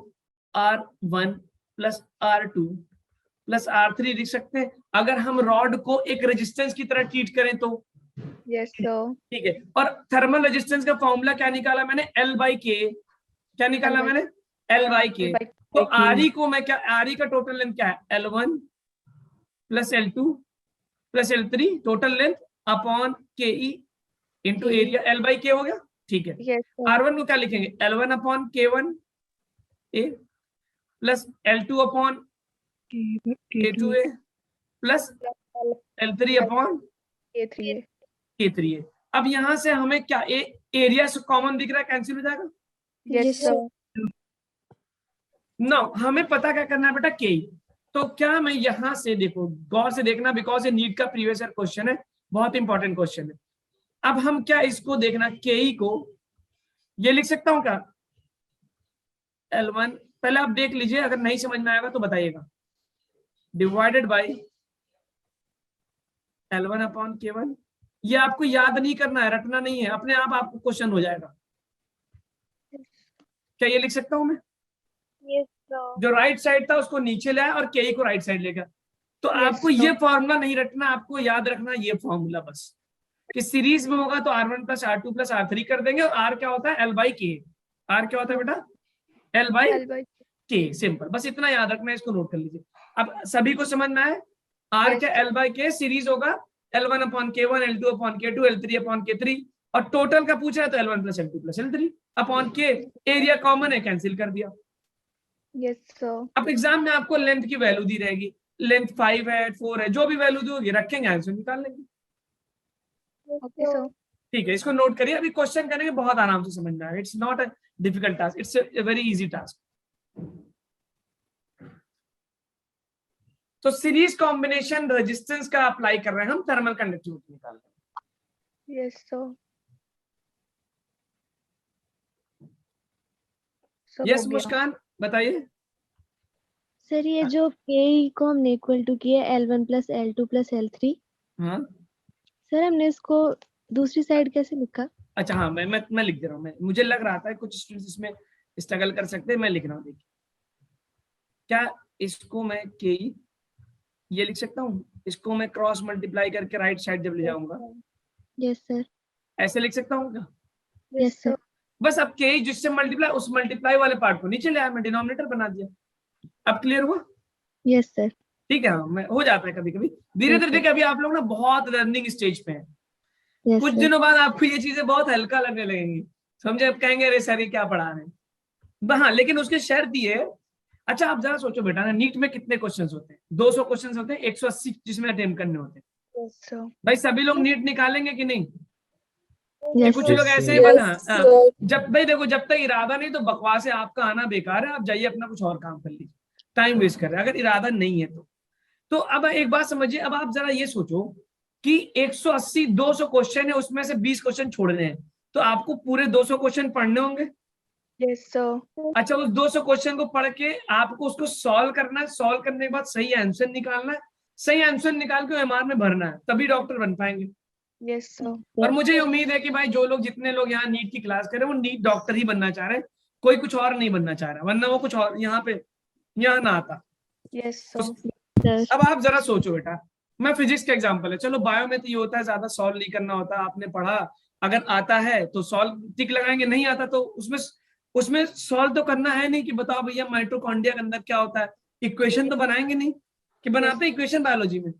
S1: R1 plus R2 plus R3 लिख सकते हैं? अगर हम रॉड को एक रेजिस्टेंस की तरह ट्रीट करें तो।
S2: Yes sir.
S1: ठीक है, और थर्मल रेजिस्टेंस का फॉर्मूला क्या निकाला मैंने? L/K। क्या निकाला मैंने? L/K। तो RE को मैं क्या, RE का टोटल लेंथ क्या है? L1 plus L2 plus L3 total length upon KE into area. L/K हो गया। ठीक है,
S2: यस सर।
S1: R1 को क्या लिखेंगे? L1 upon K1 A plus L2 upon K2 A plus L3 upon
S2: K3A.
S1: K3A। अब यहाँ से हमें क्या एरिया से कॉमन दिख रहा है, कैंसिल हो जाएगा।
S2: Yes sir.
S1: नो हमें पता क्या करना है बेटा, के। तो क्या मैं यहाँ से, देखो गौर से देखना, बिकॉज ये नीट का प्रीवियस ईयर क्वेश्चन है, बहुत इंपॉर्टेंट क्वेश्चन है। अब हम क्या इसको देखना, के को ये लिख सकता हूँ क्या, L1, पहले आप देख लीजिए, अगर नहीं समझ में आएगा तो बताइएगा, divided by L1 upon K1। ये आपको याद नहीं करना है, रटना नहीं है, अपने आप आपको क्वेश्चन हो जाएगा। क्या ये लिख सकता हूं मैं,
S3: Yes, sir.
S1: जो राइट साइड था उसको नीचे लाया और के को राइट साइड लेकर। तो
S2: Yes,
S1: आपको ये फॉर्मूला नहीं रटना, आपको याद रखना ये फॉर्मूला बस, कि सीरीज में होगा तो R1 plus R2 plus R3 कर देंगे, और R क्या होता है, L बाई के। R क्या होता है बेटा, L बाई
S2: L by
S1: के। सिंपल, बस इतना याद रखना है, इसको नोट कर लीजिए। अब सभी को समझ में आए, R
S2: Yes,
S1: क्या L बाई के, सीरीज होगा L1 upon K1, L2 upon K2, L3 upon K3, और टोटल का पूछा है तो L1 plus L2 plus L3 upon K। Area common है, कैंसिल कर दिया।
S2: Yes sir.
S1: अब एग्जाम में आपको लेंथ की वैल्यू दी रहेगी, लेंथ 5 है 4 है, जो भी वैल्यू दी होगी रखेंगे, आंसर निकाल लेंगे।
S3: Yes,
S2: Okay
S3: sir.
S2: sir.
S1: ठीक है, इसको नोट करिए, अभी क्वेश्चन करेंगे, बहुत आराम से समझ में आएगा। It's not a difficult task, it's a very easy task. तो सीरीज कॉम्बिनेशन रेजिस्टेंस का अप्लाई कर रहे हैं हम, थर्मल कंडक्टिविटी निकाल रहे हैं।
S2: Yes sir. Sir,
S1: यस
S2: हो गया.
S1: मुस्कान बताइए।
S4: सर ये जो के को हमने इक्वल टू किया L1 plus L2 plus L3,
S1: हाँ
S4: सर हमने इसको दूसरी साइड कैसे लिखा?
S1: अच्छा, हाँ मैं लिख दे रहा हूँ। मुझे लग रहा था कुछ स्टूडेंट्स इसमें स्ट्रगल कर सकते हैं, मैं लिख रहा हूँ। देखिए क्या इसको मैं के ये लिख सकता हूँ, इसको मैं क्रॉस मल्टीप्लाई करके राइट साइड जब ले जाऊंगा
S4: यस सर।
S1: ऐसे लिख सकता हूँ क्या।
S4: Yes sir.
S1: बस अब के जिससे मल्टीप्लाई, उस मल्टीप्लाई वाले पार्ट को नीचे ले आया, मैं डिनोमिनेटर बना दिया। अब क्लियर हुआ।
S4: Yes sir.
S1: ठीक है, मैं हो जाता है कभी कभी, धीरे धीरे। देखिए अभी आप लोग ना बहुत लर्निंग स्टेज पे हैं, कुछ दिनों बाद आपको ये चीजें बहुत हल्का लगने लगेंगी, समझे। अब कहेंगे अरे सर ये क्या पढ़ा रहे हैं। हाँ लेकिन उसकी शर्त ये, अच्छा आप जरा सोचो बेटा ना, नीट में कितने क्वेश्चंस होते हैं, 200 क्वेश्चंस होते हैं, 180 जिसमें अटेम्प्ट करने होते हैं।
S2: Yes sir.
S1: भाई सभी लोग नीट निकालेंगे कि नहीं,
S4: Yes,
S1: कुछ
S4: sir.
S1: लोग ऐसे ही बना। जब भाई देखो, जब तक इरादा नहीं तो बकवास है, आपका आना बेकार है, आप जाइए अपना कुछ और काम कर लीजिए, टाइम वेस्ट कर रहे हैं अगर इरादा नहीं है तो अब एक बात समझिए, अब आप जरा ये सोचो कि 180 200 क्वेश्चन है, उसमें से 20 क्वेश्चन छोड़ने हैं, तो आपको पूरे 200 क्वेश्चन पढ़ने होंगे।
S2: Yes sir.
S1: अच्छा उस 200 क्वेश्चन को पढ़ के आपको उसको सॉल्व करना है, सॉल्व करने के बाद सही आंसर निकालना है, सही आंसर निकाल के एमआर में भरना है, तभी डॉक्टर बन पाएंगे।
S2: Yes sir.
S1: और मुझे ये उम्मीद है कि भाई जो लोग, जितने लोग यहाँ नीट की क्लास कर रहे हैं, वो नीट डॉक्टर ही बनना चाह रहे हैं, कोई कुछ और नहीं बनना चाह रहा, वरना वो कुछ और यहाँ ना आता।
S2: Yes sir.
S1: अब आप जरा सोचो बेटा, मैं फिजिक्स का एग्जांपल है, चलो बायो में तो ये होता है ज्यादा सॉल्व नहीं करना होता, आपने पढ़ा, अगर आता है तो सॉल्व टिक लगाएंगे, नहीं आता तो उसमें सॉल्व तो करना है नहीं कि बताओ भैया माइटोकॉन्ड्रिया के अंदर क्या होता है, इक्वेशन तो बनाएंगे नहीं कि बनाते इक्वेशन बायोलॉजी में।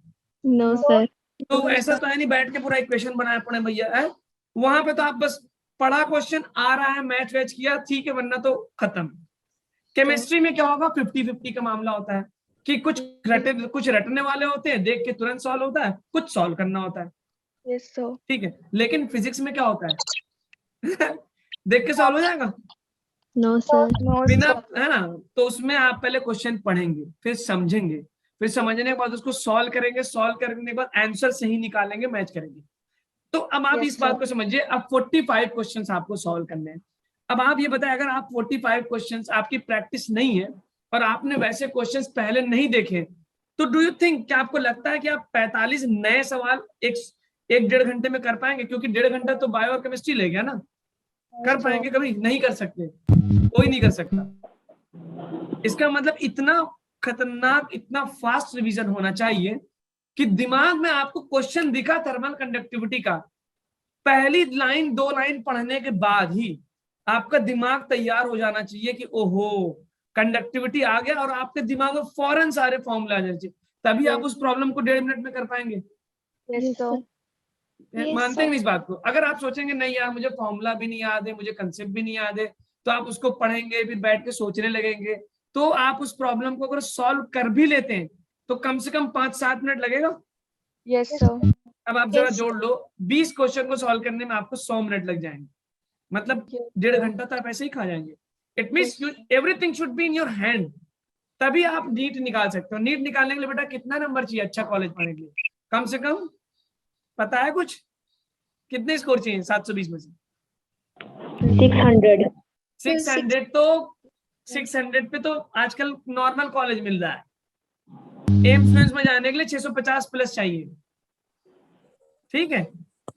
S4: No sir.
S1: तो ऐसा तो है नहीं बैठ के पूरा इक्वेशन बनाया पड़े भैया है, वहां पे तो आप बस पढ़ा, क्वेश्चन आ रहा है, मैच वैच किया, ठीक है, वरना तो खत्म। केमिस्ट्री में क्या होगा, 50-50 का मामला होता है कि कुछ रटने वाले होते हैं, देख के तुरंत सॉल्व होता है, कुछ सॉल्व करना होता है।
S2: Yes sir.
S1: ठीक है, लेकिन फिजिक्स में क्या होता है देख के सॉल्व हो जाएगा
S4: नो सर।
S2: No
S1: बिना,
S2: sir.
S1: है ना। तो उसमें आप पहले क्वेश्चन पढ़ेंगे, फिर समझेंगे, फिर समझने के बाद उसको सॉल्व करेंगे, सॉल्व करने के बाद आंसर सही निकालेंगे, मैच करेंगे। तो अब आप
S2: Yes,
S1: इस बात
S2: sir.
S1: को समझिए, अब 45 क्वेश्चंस आपको सॉल्व करने हैं। अब आप ये बताएं, अगर आप 45 क्वेश्चंस, आपकी प्रैक्टिस नहीं है और आपने वैसे क्वेश्चंस पहले नहीं देखे, तो डू यू थिंक, क्या आपको लगता है कि आप 45 नए सवाल एक 1.5 घंटे में कर पाएंगे? क्योंकि 1.5 घंटा तो बायो और केमिस्ट्री ले गया ना। कर पाएंगे कभी? नहीं कर सकते, कोई नहीं कर सकता। इसका मतलब इतना खतरनाक, इतना फास्ट रिवीजन होना चाहिए कि दिमाग में आपको क्वेश्चन दिखा थर्मल कंडक्टिविटी का, पहली लाइन 2 लाइन पढ़ने के बाद ही आपका दिमाग तैयार हो जाना चाहिए कि ओहो कंडक्टिविटी आ गया, और आपके दिमाग में फौरन सारे फॉर्मूले आ जाने चाहिए, तभी आप उस प्रॉब्लम को 1.5 मिनट में कर पाएंगे।
S2: Yes sir.
S1: मानते हैं इस बात को? अगर आप सोचेंगे नहीं यार मुझे फॉर्मूला भी नहीं याद है, मुझे कंसेप्ट भी नहीं याद है, तो आप उसको पढ़ेंगे, फिर बैठ के सोचने लगेंगे, तो आप उस प्रॉब्लम को अगर सॉल्व कर भी लेते हैं तो कम से कम 5-7 मिनट लगेगा।
S2: Yes, sir.
S1: अब आप जरा
S3: Yes.
S1: जोड़ लो, 20 क्वेश्चन को सॉल्व करने में आपको 100 मिनट लग जाएंगे, मतलब
S2: Yes,
S1: 1.5
S2: sir.
S1: घंटा तो आप ऐसे ही खा जाएंगे। It means
S2: Yes.
S1: Everything should be in your hand, तभी आप नीट निकाल सकते हो। नीट निकालने के लिए बेटा कितना नंबर चाहिए अच्छा कॉलेज पाने के लिए? कम से कम पता है कुछ? कितने स्कोर चाहिए 720 में से?
S4: 600
S1: 600 तो 600 पे तो आजकल नॉर्मल कॉलेज मिल रहा है। एम्स वेम्स में जाने के लिए 650 प्लस चाहिए, ठीक है।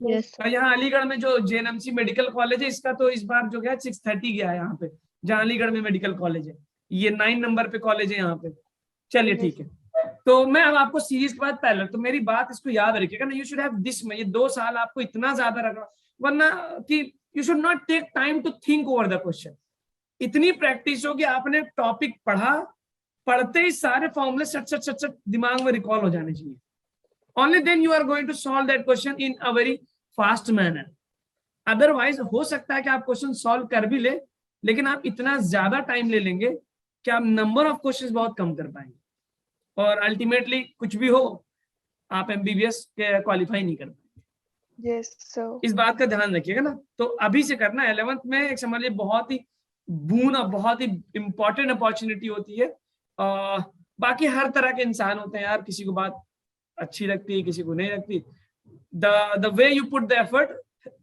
S4: यस
S1: और यहाँ अलीगढ़ में जो जेएनएमसी मेडिकल कॉलेज है, इसका तो इस बार जो गया 630 गया है यहाँ पे, जहाँ अलीगढ़ में मेडिकल कॉलेज है, ये 9 नंबर पे कॉलेज है यहाँ पे। चलिए ठीक है, तो मैं अब आपको सीरीज के बाद पैरेलल, तो मेरी बात इसको याद रखिएगा ना, यू शुड हैव दिस में, ये 2 साल आपको इतना ज्यादा रखना, वरना कि you should not take time to think over the question. इतनी प्रैक्टिस हो कि आपने टॉपिक पढ़ा, पढ़ते ही सारे फॉर्मूले सट सट सट सट दिमाग में रिकॉल हो जाने चाहिए। Only then you are going to solve that question in a very fast manner. Otherwise हो सकता है कि आप क्वेश्चन सॉल्व कर भी ले, लेकिन आप इतना ज्यादा टाइम ले लेंगे कि आप नंबर ऑफ क्वेश्चंस बहुत कम कर पाएंगे, और अल्टीमेटली कुछ भी हो आप एमबीबीएस के क्वालिफाई नहीं कर पाएंगे।
S2: Yes, sir.
S1: इस बात का ध्यान रखिएगा ना। तो अभी से करना, 11th में एक समझ लीजिए बहुत ही बून और बहुत ही इंपॉर्टेंट अपॉर्चुनिटी होती है। बाकी हर तरह के इंसान होते हैं यार, किसी को बात अच्छी लगती है, किसी को नहीं लगती। the way you put the effort,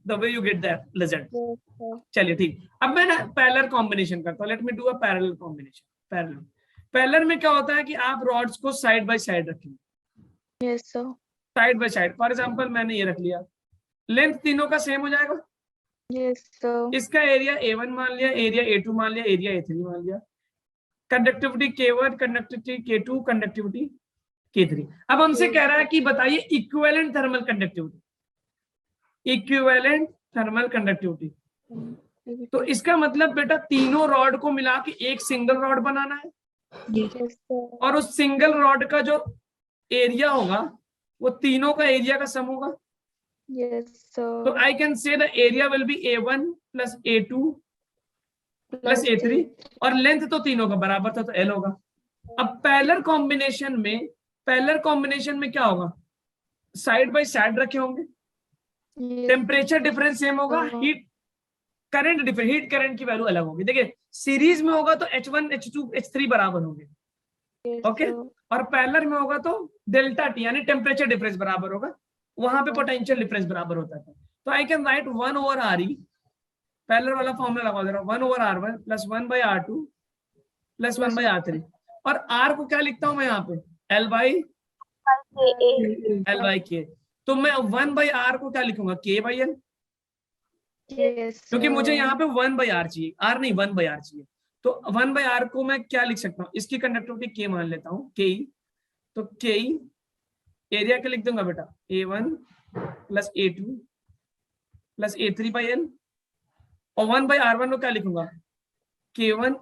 S1: the way you get the result.
S2: Yes, sir.
S1: चलिए ठीक, अब मैं ना पैरेलल कॉम्बिनेशन करता हूँ। Let me do a parallel combination. Parallel में क्या होता है कि आप रॉड्स को साइड बाय साइड रखेंगे,
S2: Yes, sir.
S1: Side by side. For example मैंने ये रख लिया, लेंथ तीनों का सेम हो जाएगा।
S2: Yes, sir.
S1: इसका एरिया A1 मान लिया, एरिया A2 मान लिया, एरिया A3 मान लिया। Conductivity K1, conductivity K2, conductivity K3। अब हमसे कह रहा है कि बताइए equivalent thermal conductivity, equivalent thermal conductivity. तो इसका मतलब बेटा तीनों रॉड को मिला के एक सिंगल रॉड बनाना है,
S2: Yes, sir.
S1: और उस सिंगल रॉड का जो एरिया होगा वो तीनों का एरिया का सम होगा।
S2: Yes,
S1: तो
S2: sir.
S1: I can say the area will be A1 plus A2 plus A3, और लेंथ तो तीनों का बराबर था तो L होगा। अब पैरेलल कॉम्बिनेशन में क्या होगा, साइड बाय साइड रखे होंगे,
S2: Yes,
S1: टेम्परेचर डिफरेंस सेम होगा, हीट करंट की वैल्यू अलग होगी। देखिए सीरीज में होगा तो H1 H2 H3 बराबर होंगे,
S2: yes,
S1: ओके,
S2: sir.
S1: और पैरेलल में होगा तो डेल्टा टी यानी टेम्परेचर डिफरेंस बराबर होगा, वहां पे पोटेंशियल डिफरेंस बराबर होता था। तो I can right 1/RE, parallel वाला फॉर्मूला लगा दे रहा हूं, 1/R1 plus 1/R2 plus 1/R3, और R को क्या लिखता हूं मैं यहाँ पे, L/K। तो मैं 1/R को क्या लिखूंगा, K/L,
S2: Yes,
S1: क्योंकि
S2: sir.
S1: मुझे यहाँ पे 1/R चाहिए, R नहीं 1/R चाहिए। तो 1/R को मैं क्या लिख सकता हूँ, इसकी कंडक्टिविटी K मान लेता हूँ, Ke। तो Ke एरिया क्या लिख दूंगा बेटा, A1 plus A2 plus A3/L, और 1/R1 को क्या लिखूंगा, K1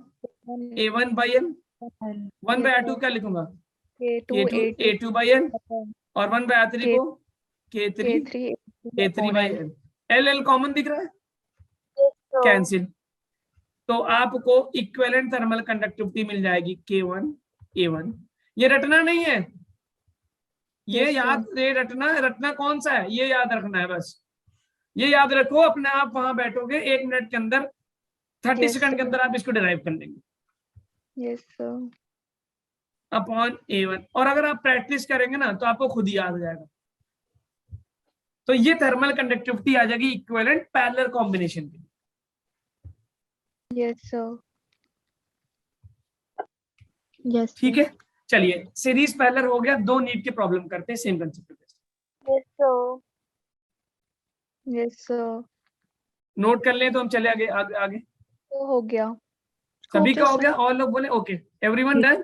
S1: A1/L, 1/R2 क्या लिखूंगा, K2 A2/L, और 1/R3 को K3
S2: K3
S1: A3/L। L common दिख रहा है,
S3: Yes, sir.
S1: कैंसिल। तो आपको इक्विवेलेंट थर्मल कंडक्टिविटी मिल जाएगी K1 A1। ये रटना नहीं है, ये
S2: Yes,
S1: याद ये रटना कौन सा है, ये याद रखना है बस। ये याद रखो, अपने आप वहां बैठोगे 1 मिनट के अंदर, 30
S2: Yes,
S1: सेकंड के
S2: sir.
S1: अंदर आप इसको डिराइव कर लेंगे,
S2: Yes, sir.
S1: Upon A1। और अगर आप प्रैक्टिस करेंगे ना तो आपको खुद ही याद हो जाएगा। तो ये थर्मल कंडक्टिविटी आ जाएगी इक्विवेलेंट पैरेलल कॉम्बिनेशन की।
S2: Yes, sir.
S4: यस
S1: ठीक है, चलिए सीरीज पैरेलल हो गया। 2 नीट के प्रॉब्लम करते हैं सेम कंसेप्ट पे।
S3: Yes, sir.
S2: Yes, sir.
S1: Note कर लें तो हम चले आगे आगे आगे।
S2: तो हो गया।
S1: सभी
S2: Okay,
S1: का हो
S2: sir.
S1: गया, और लोग बोले okay, everyone done.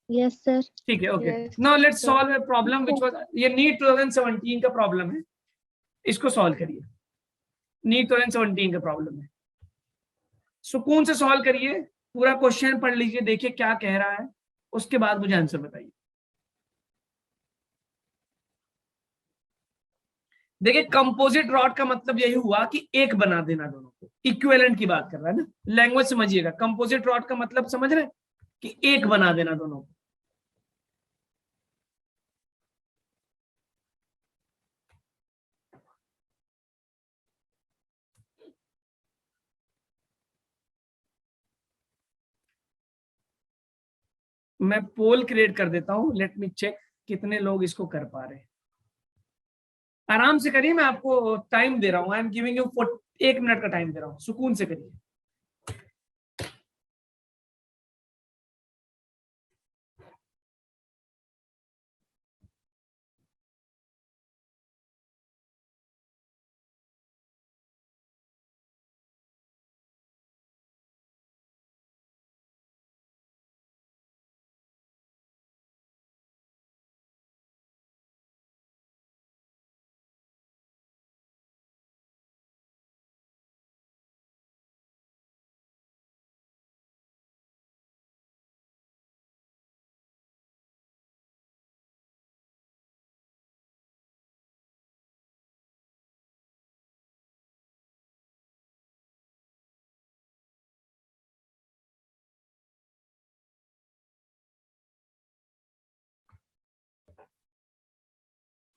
S4: Yes sir
S1: ठीक है, okay.
S2: Yes,
S1: now let's
S2: sir.
S1: Solve a problem which was, ये नीट 2017 का प्रॉब्लम है, इसको सॉल्व करिए। नीट 2017 का प्रॉब्लम है, सुकून से सॉल्व करिए, पूरा क्वेश्चन पढ़ लीजिए, देखिए क्या कह रहा है, उसके बाद मुझे आंसर बताइए। देखिए कंपोजिट रॉड का मतलब यही हुआ कि एक बना देना दोनों को, इक्विवेलेंट की बात कर रहा है ना, लैंग्वेज समझिएगा। कंपोजिट रॉड का मतलब समझ रहे हैं कि एक बना देना दोनों को। मैं पोल क्रिएट कर देता हूँ, लेट मी चेक कितने लोग इसको कर पा रहे हैं। आराम से करिए, मैं आपको टाइम दे रहा हूँ, I am giving you 1 minute का टाइम दे रहा हूँ, सुकून से करिए।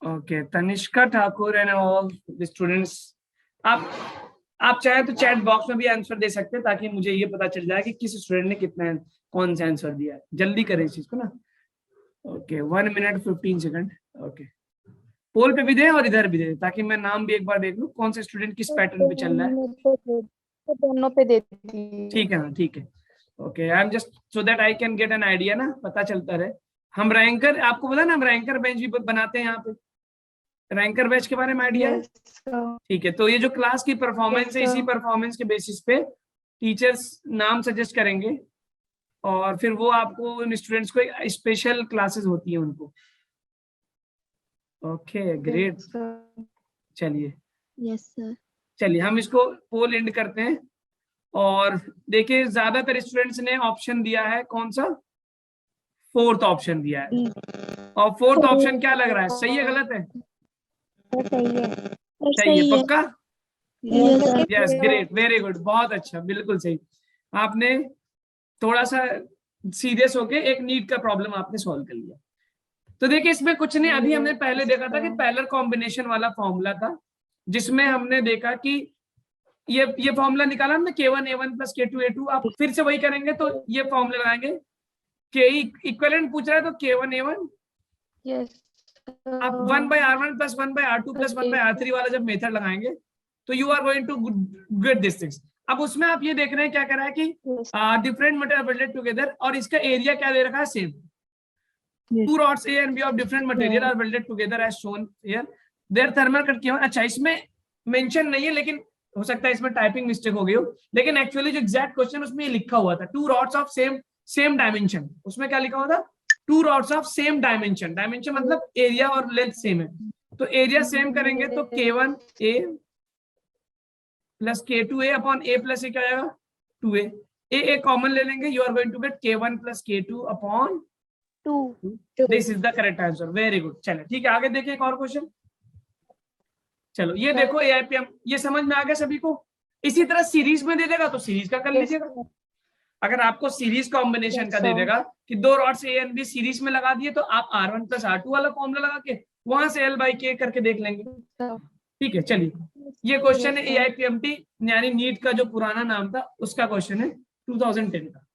S1: Okay, Tanishka Thakur and all the students, आप चाहे तो चैट बॉक्स में भी आंसर दे सकते हैं, ताकि मुझे ये पता चल जाए कि किस स्टूडेंट ने कितना कौन सा आंसर दिया है। जल्दी करें इस चीज को ना। Okay, 1 minute 15 second. ओके, पोल पे भी दे और इधर भी दे, ताकि मैं नाम भी एक बार देख लूं कौन सा स्टूडेंट किस पैटर्न पे चल रहा है।
S2: दोनों पे दे दीजिए।
S1: ठीक है ना, ठीक है। Okay, I am just so that I can get an idea ना, पता चलता रहे। हम रैंकर, आपको पता ना, हम रैंकर बेंच भी बनाते हैं यहाँ पे। रैंकर बैच के बारे में आइडिया है?
S2: Yes, sir.
S1: ठीक है, तो ये जो क्लास की परफॉर्मेंस
S2: Yes,
S1: है, इसी
S2: sir.
S1: परफॉर्मेंस के बेसिस पे टीचर्स नाम सजेस्ट करेंगे, और फिर वो आपको उन स्टूडेंट्स को स्पेशल क्लासेस होती है उनको। Okay, great.
S2: Yes, sir.
S1: चलिए
S4: यस सर।
S1: चलिए हम इसको पोल एंड करते हैं। और देखिए, ज्यादातर स्टूडेंट्स ने ऑप्शन दिया है कौन सा? फोर्थ ऑप्शन दिया है। और फोर्थ ऑप्शन क्या लग रहा है, सही है गलत है?
S3: सही है।
S1: सही है, पक्का?
S4: Yes sir.
S1: Yes, great, very good, बहुत अच्छा, बिल्कुल सही। आपने थोड़ा सा सीरियस होके एक नीट का प्रॉब्लम आपने सॉल्व कर लिया। तो देखिए, इसमें कुछ नहीं, अभी हमने पहले देखा था कि पैरेलल कॉम्बिनेशन वाला फॉर्मूला था, जिसमें हमने देखा कि ये फॉर्मूला निकाला हमने, K1A1 + K2A2। आप फिर से वही करेंगे तो ये फॉर्मूला लगाएंगे। K इक्विवेलेंट पूछ रहा है तो K1A1,
S2: Yes,
S1: आप
S2: sir.
S1: 1/R1 + 1/R2 + 1/R3 वाला जब मेथड लगाएंगे तो you are going to get this things. अब उसमें आप ये देख रहे हैं क्या कर रहा है कि
S2: Yes.
S1: Different material welded together, और इसका एरिया क्या दे रखा है, same.
S4: Yes.
S1: Two rods A and B of different material are welded together as shown here. Their thermal cut किया। अच्छा, इसमें मेंशन नहीं है, लेकिन हो सकता है इसमें टाइपिंग मिस्टेक हो गई हो, लेकिन एक्चुअली जो एग्जैक्ट क्वेश्चन उसमें ये लिखा हुआ था, two rods of same dimension. उसमें क्या लिखा हुआ था? Two rods of same dimension. Dimension मतलब एरिया और लेंथ सेम है, तो एरिया सेम करेंगे तो K1A + K2A upon A + A क्या आएगा, 2A। A कॉमन ले लेंगे, you are going to get K1 + K2 upon
S2: 2.
S1: This is the correct answer, very good. चलो ठीक है, आगे देखिए एक और क्वेश्चन। चलो ये देखो, AIPM, ये समझ में आ गया सभी को? इसी तरह सीरीज में दे देगा तो सीरीज का कर
S2: Yes,
S1: लीजिएगा।
S2: sir.
S1: अगर आपको सीरीज कॉम्बिनेशन
S2: Yes,
S1: का दे
S2: sir.
S1: देगा कि दो rods A and B series में लगा दिए, तो आप R1 + R2 वाला फॉर्मूला लगा के वहां से L/K करके देख लेंगे।
S2: Sir.
S1: ठीक है, चलिए ये क्वेश्चन है
S2: Yes, sir.
S1: AIPMT यानी नीट का जो पुराना नाम था उसका क्वेश्चन है 2010 का।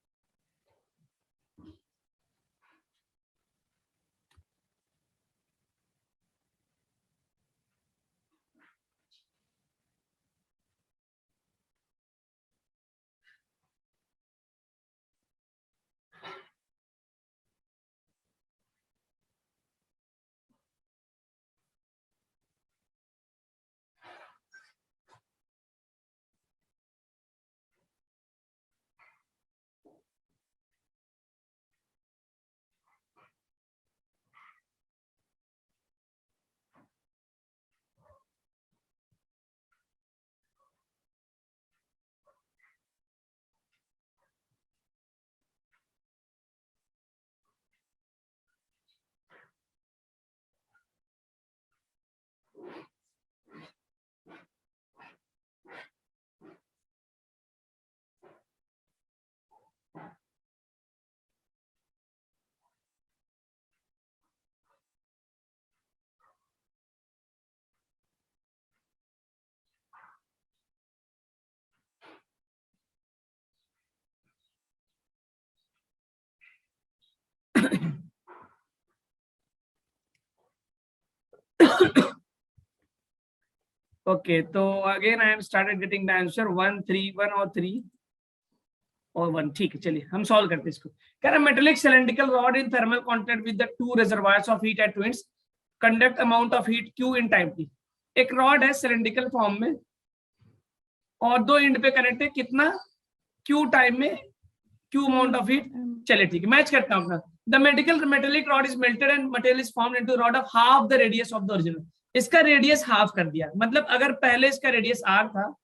S1: Okay, so again I am started getting the answer 1 3 1 और 3 और 1. ठीक है, चलिए हम सॉल्व करते हैं इसको. कह रहा metallic cylindrical rod in thermal contact with the two reservoirs of heat at winds conduct amount of heat Q in time T. एक रॉड है सिलेंड्रिकल फॉर्म में और दो एंड पे कनेक्ट है, कितना Q टाइम में Q अमाउंट ऑफ हीट. चलिए ठीक है, मैच करता हूं अपना. The metallic rod is melted and material is formed into rod of half the radius of the original. इसका रेडियस हाफ कर दिया, मतलब अगर पहले इसका रेडियस R था,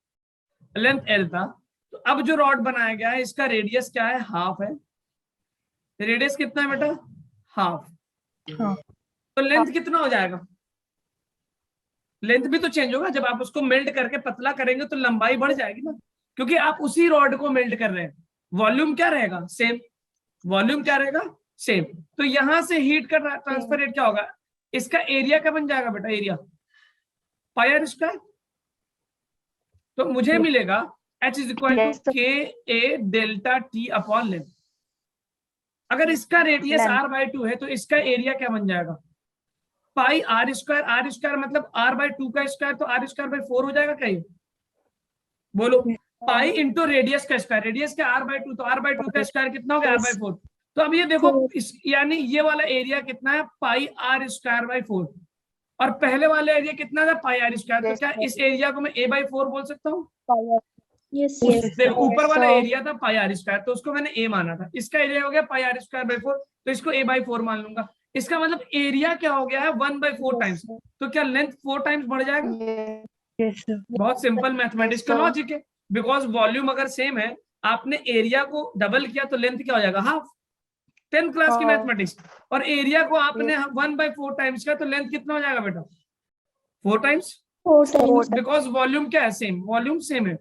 S1: लेंथ L था, तो अब जो रॉड बनाया गया है इसका रेडियस क्या है, हाफ है. रेडियस कितना है बेटा, हाफ. तो लेंथ कितना हो जाएगा, लेंथ भी तो चेंज होगा. जब आप उसको मेल्ट करके पतला करेंगे तो लंबाई बढ़ जाएगी ना, क्योंकि आप उसी रॉड को मेल्ट कर रहे हैं. वॉल्यूम क्या रहेगा, सेम. वॉल्यूम क्या रहेगा, सेम. तो यहां से हीट का ट्रांसफर रेट क्या होगा, इसका एरिया क्या बन जाएगा बेटा, एरिया पाई आर स्क्वायर. तो मुझे मिलेगा H इज इक्वल टू के ए डेल्टा टी अपॉन लेंथ. अगर इसका रेडियस R/2 है तो इसका एरिया क्या बन जाएगा, पाई आर स्क्वायर. आर स्क्वायर मतलब R/2 का स्क्वायर, तो R²/4 हो जाएगा. कहीं बोलो, पाई इंटू रेडियस का स्क्वायर. रेडियस का R/2, तो R/2 का स्क्वायर कितना हो गया, R/4. तो अब ये देखो यानी ये वाला एरिया कितना है, पाई R²/4. और पहले वाले एरिया कितना था, पाई R². तो क्या इस एरिया को मैं A/4 बोल सकता हूँ.
S4: यस
S1: ऊपर वाला एरिया था पाई R², तो उसको मैंने A माना था. इसका एरिया हो गया पाई R²/4, तो इसको A/4 मान लूंगा. इसका मतलब एरिया क्या हो गया है, 1/4 टाइम्स. तो क्या लेंथ 4 टाइम्स बढ़ जाएगा. बहुत सिंपल मैथमेटिक्स का लॉजिक है. बिकॉज वॉल्यूम अगर सेम है, आपने एरिया को डबल किया तो लेंथ क्या हो जाएगा, हाफ. 10th क्लास की मैथमेटिक्स. और एरिया को आपने 1/4 टाइम्स का, तो लेंथ कितना हो जाएगा बेटा, 4 टाइम्स. बिकॉज वॉल्यूम क्या है, सेम. वॉल्यूम सेम है.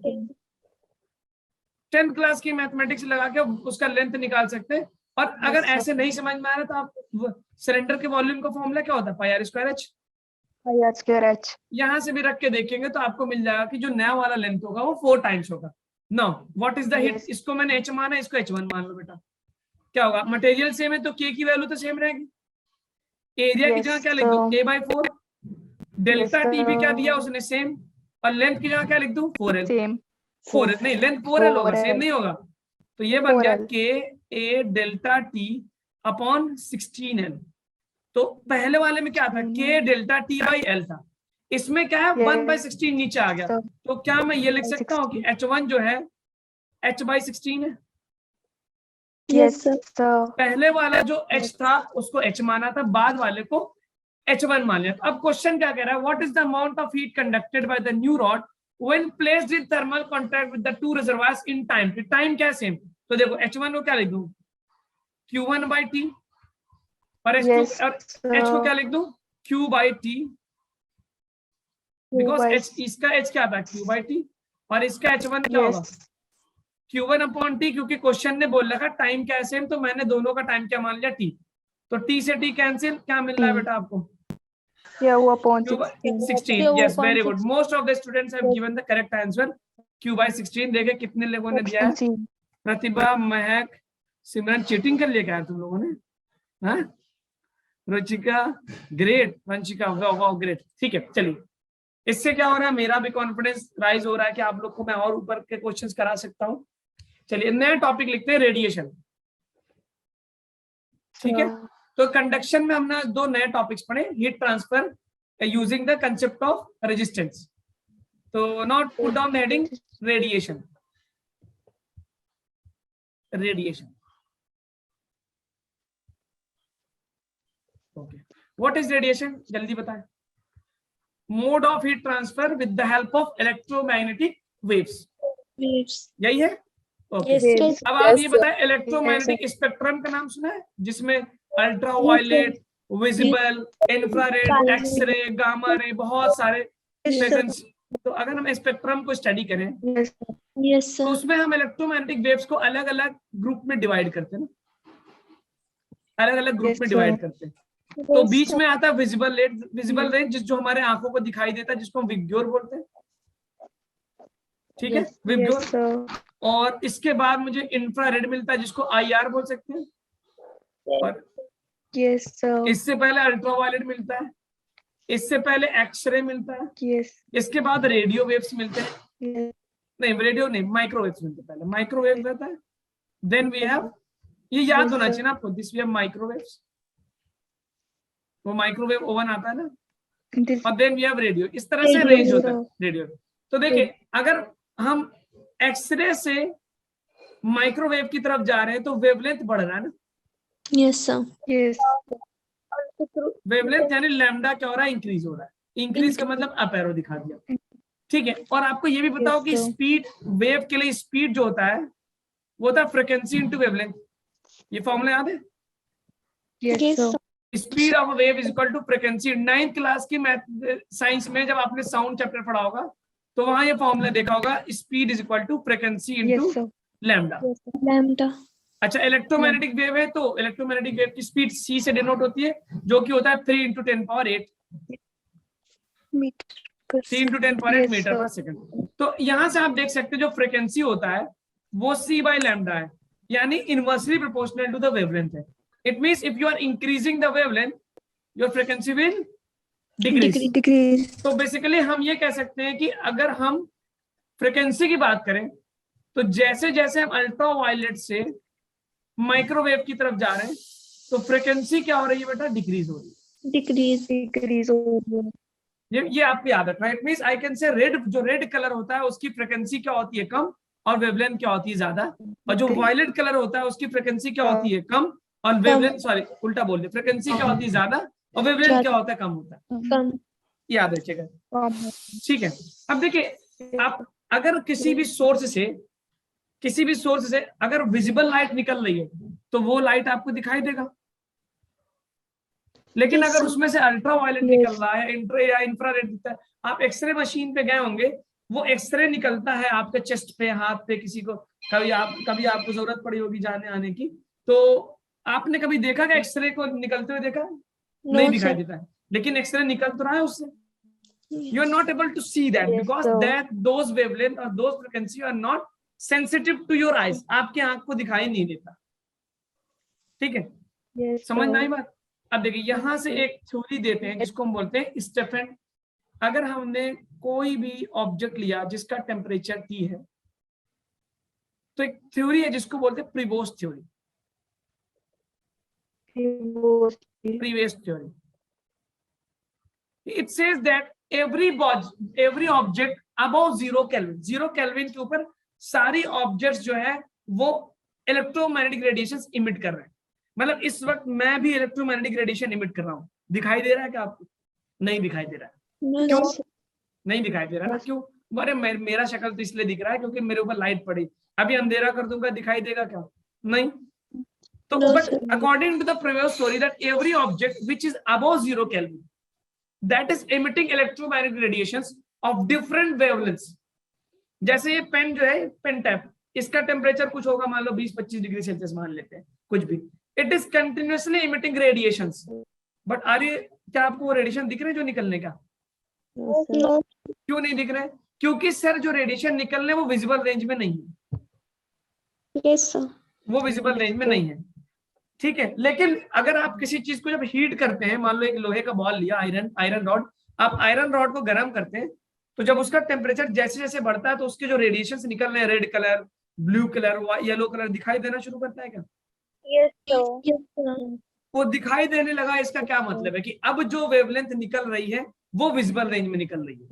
S1: 10th क्लास की मैथमेटिक्स लगा के उसका लेंथ निकाल सकते हैं. और अगर ऐसे नहीं समझ में आ रहा तो आप सिलेंडर के वॉल्यूम का फॉर्मूला क्या होता है, पाई R²H. यहां से भी रख के देखेंगे तो आपको मिल जाएगा कि जो नया वाला लेंथ होगा वो 4 टाइम्स होगा. Now what is the heat. इसको मैंने H माना, इसको H1 मान लो बेटा. क्या होगा, मटेरियल सेम है तो K की वैल्यू तो सेम रहेगी. एरिया की जगह क्या लिख दूं, A/4. डेल्टा T भी क्या दिया उसने, सेम. और लेंथ की जगह क्या लिख दूं, 4L.
S2: सेम.
S1: 4L नहीं, लेंथ 4L होगा, सेम नहीं होगा. तो ये बन गया K A delta T upon 16L. तो पहले वाले में क्या था, K डेल्टा T/L था. इसमें क्या है, 1/16 नीचे आ गया. तो क्या मैं ये लिख सकता हूँ कि H1 जो है H/16 है.
S2: यस
S1: पहले वाला जो H था उसको H माना था, बाद वाले को H1 मान लिया. अब क्वेश्चन क्या कह रहा है, what is the amount of heat conducted by the new rod when placed in thermal contact with the two reservoirs in time. Time क्या है, सेम. तो देखो H1 को क्या लिख दूं, Q1/T. और H को क्या लिख दूं, Q/T. बिकॉज इसका H क्या था, Q/T. और इसका H1 क्या होगा, Q1/T. क्योंकि क्वेश्चन ने बोल रखा टाइम क्या है सेम, तो मैंने दोनों का टाइम क्या मान लिया, T. तो T से T कैंसिल, क्या मिल रहा है बेटा आपको, Q/16. Yes, very good. Most of the students have given the correct answer, Q/16. देखे कितने लोगों ने दिया है, प्रतिभा, महक, सिमरन. चीटिंग कर लिया क्या तुम लोगों ने, हाँ. Ruchika great, Vanshika wow great. ठीक है, चलिए. इससे क्या हो रहा है, मेरा भी कॉन्फिडेंस राइज हो रहा है कि आप लोग को मैं और ऊपर के क्वेश्चंस करा सकता हूँ. चलिए नया टॉपिक लिखते हैं, रेडिएशन. ठीक है, तो कंडक्शन में हमने 2 नए टॉपिक्स पढ़े, heat transfer using the concept of resistance. तो not put down the heading radiation. Radiation. Okay, what is radiation, जल्दी बताएं. Mode of heat transfer with the help of electromagnetic waves. यही है. ओके, अब आप ये बताएं, इलेक्ट्रोमैग्नेटिक स्पेक्ट्रम का नाम सुना है, जिसमें ultraviolet, visible, infrared, x-ray, gamma ray, बहुत सारे स्पेक्ट्रम्स. तो अगर हम स्पेक्ट्रम को स्टडी करें तो उसमें हम इलेक्ट्रोमैग्नेटिक वेव्स को अलग अलग ग्रुप में डिवाइड करते हैं ना, अलग अलग ग्रुप में डिवाइड करते हैं. तो बीच में आता है विजिबल रेंज, जो हमारे आंखों को दिखाई देता है, जिसको हम विग्योर बोलते हैं. ठीक है, विग्योर. और इसके बाद मुझे इंफ्रारेड मिलता है, जिसको IR बोल सकते हैं. और
S2: Yes, sir.
S1: इससे पहले अल्ट्रावायलेट मिलता है, इससे पहले एक्सरे मिलता है,
S2: Yes.
S1: इसके बाद रेडियो वेव्स मिलते हैं,
S2: Yes.
S1: नहीं रेडियो नहीं, माइक्रोवेव्स मिलते हैं। पहले माइक्रोवेव रहता है, देन वी हैव, ये याद
S2: Yes,
S1: होना
S2: sir.
S1: चाहिए ना आपको, दिस वी हैव माइक्रोवेव्स, वो माइक्रोवेव ओवन आता है ना,
S2: This.
S1: और देन वी हैव रेडियो। इस तरह से
S2: Yes,
S1: रेंज होता
S2: sir.
S1: है रेडियो। तो देखिए अगर हम एक्सरे से माइक्रोवेव की तरफ जा रहे हैं तो वेवलेंथ बढ़ रहा है ना,
S4: Yes, sir.
S2: Yes.
S1: वेवलेंथ यानी लैम्डा क्या हो रहा है, इंक्रीज हो रहा है। इंक्रीज का मतलब अप एरो दिखा दिया, ठीक है। और आपको ये भी बताओ
S2: Yes,
S1: कि
S2: sir.
S1: स्पीड, वेव के लिए स्पीड जो होता है वो होता है फ्रीक्वेंसी इंटू वेवलेंथ। ये फॉर्मूला याद है?
S2: Yes,
S4: Yes,
S2: sir.
S4: sir.
S1: Speed of wave is equal to frequency. 9th class की मैथ साइंस में जब आपने साउंड चैप्टर पढ़ा होगा तो वहां ये फॉर्मूला देखा होगा, speed is equal to frequency
S2: Yes,
S1: into
S2: sir.
S1: Lambda.
S4: Lambda.
S1: अच्छा, इलेक्ट्रोमैग्नेटिक वेव है तो इलेक्ट्रोमैग्नेटिक वेव की स्पीड c से डिनोट होती है, जो कि होता है 3 × 10⁸
S2: Meter.
S1: 3 × 10⁸
S2: Yes,
S1: मीटर पर
S2: sir.
S1: सेकंड। तो यहां से आप देख सकते हैं जो फ्रीक्वेंसी होता है वो c/λ है, यानी inversely proportional to the wavelength है। It means if you are increasing the wavelength your frequency will decrease.
S2: Decrease.
S1: तो बेसिकली हम ये कह सकते हैं कि अगर हम फ्रीक्वेंसी की बात करें तो जैसे जैसे हम अल्ट्रावायलेट से माइक्रोवेव की तरफ जा रहे हैं तो फ्रीक्वेंसी क्या हो रही है बेटा, डिक्रीज हो रही है।
S4: Decrease.
S2: Decrease.
S1: ये आपको याद रखना है। It means I can say red, जो रेड कलर होता है उसकी फ्रीक्वेंसी क्या होती है, कम, और वेवलेंथ क्या होती है, ज्यादा। और जो वायलेट कलर होता है उसकी फ्रीक्वेंसी क्या होती है, कम, और वेवलेंथ, सॉरी उल्टा बोल दिया, फ्रीक्वेंसी क्या होती है, ज्यादा, और वेवलेंथ क्या होता है, कम होता है।
S4: Come.
S1: याद रखिएगा, ठीक है। अब देखिए, आप अगर किसी भी सोर्स से अगर विजिबल लाइट निकल रही है तो वो लाइट आपको दिखाई देगा, लेकिन
S4: Yes,
S1: अगर
S4: sir.
S1: उसमें से अल्ट्रावायलेट निकल रहा है, इंफ्रारेड दिखता है, आप एक्सरे मशीन पे गए होंगे, वो एक्सरे निकलता है आपके चेस्ट पे, हाथ पे, किसी को कभी आपको जरूरत पड़ी होगी जाने आने की, तो आपने कभी देखा कि एक्सरे को निकलते हुए देखा? नहीं
S4: No,
S1: दिखाई
S4: sir.
S1: देता है, लेकिन एक्सरे निकल तो रहा है उससे। You are not able to see that
S2: Yes,
S1: because
S2: sir.
S1: those wavelength or those frequency are not sensitive to your eyes. आपके आंख को दिखाई नहीं देता, ठीक है।
S2: Yes,
S1: समझ में आई
S2: sir.
S1: बात? अब देखिए यहां से एक थ्योरी देते हैं जिसको हम बोलते हैं स्टेफन। अगर हमने कोई भी ऑब्जेक्ट लिया जिसका टेम्परेचर T है तो एक थ्योरी है जिसको बोलते हैं Prevost theory. Previous theory, it says that every object above 0 kelvin के ऊपर सारी ऑब्जेक्ट्स जो है वो इलेक्ट्रोमैग्नेटिक रेडिएशंस इमिट कर रहे हैं। मतलब इस वक्त मैं भी इलेक्ट्रोमैग्नेटिक रेडिएशन इमिट कर रहा हूं, दिखाई दे रहा है क्या आपको? नहीं दिखाई दे रहा है।
S4: No,
S1: क्यों
S4: sir.
S1: नहीं दिखाई दे रहा है ना? क्यों? अरे मेरा शक्ल तो इसलिए दिख रहा है क्योंकि मेरे ऊपर लाइट पड़ी। अभी अंधेरा कर दूंगा, दिखाई देगा क्या? नहीं। तो
S4: No,
S1: but
S4: sir.
S1: According to the previous story that every object which is above 0 kelvin that is emitting electromagnetic radiations of different wavelengths। जैसे ये पेन जो है, पेन टैप, इसका टेम्परेचर कुछ होगा, मान लो 20-25 डिग्री सेल्सियस मान लेते हैं, कुछ भी। It is continuously emitting radiations, but क्या आपको वो रेडिएशन दिख रहे हैं जो निकलने का?
S4: No.
S1: क्यों नहीं दिख रहे? क्योंकि सर जो रेडिएशन निकल रहे हैं वो विजिबल रेंज में नहीं है,
S4: Yes, sir.
S1: वो विजिबल रेंज में नहीं है, ठीक है। लेकिन अगर आप किसी चीज को जब हीट करते हैं, मान लो एक लोहे का बॉल लिया, आयरन रॉड, आप आयरन रॉड को गर्म करते हैं तो जब उसका टेम्परेचर जैसे जैसे बढ़ता है तो उसके जो रेडिएशन निकल रहे हैं, red colour, blue colour, yellow colour, दिखाई देना शुरू करता है क्या?
S2: Yes, sir.
S4: Yes, sir.
S1: वो दिखाई देने लगा, इसका क्या मतलब है कि अब जो वेवलेंथ निकल रही है वो विजिबल रेंज में निकल रही है,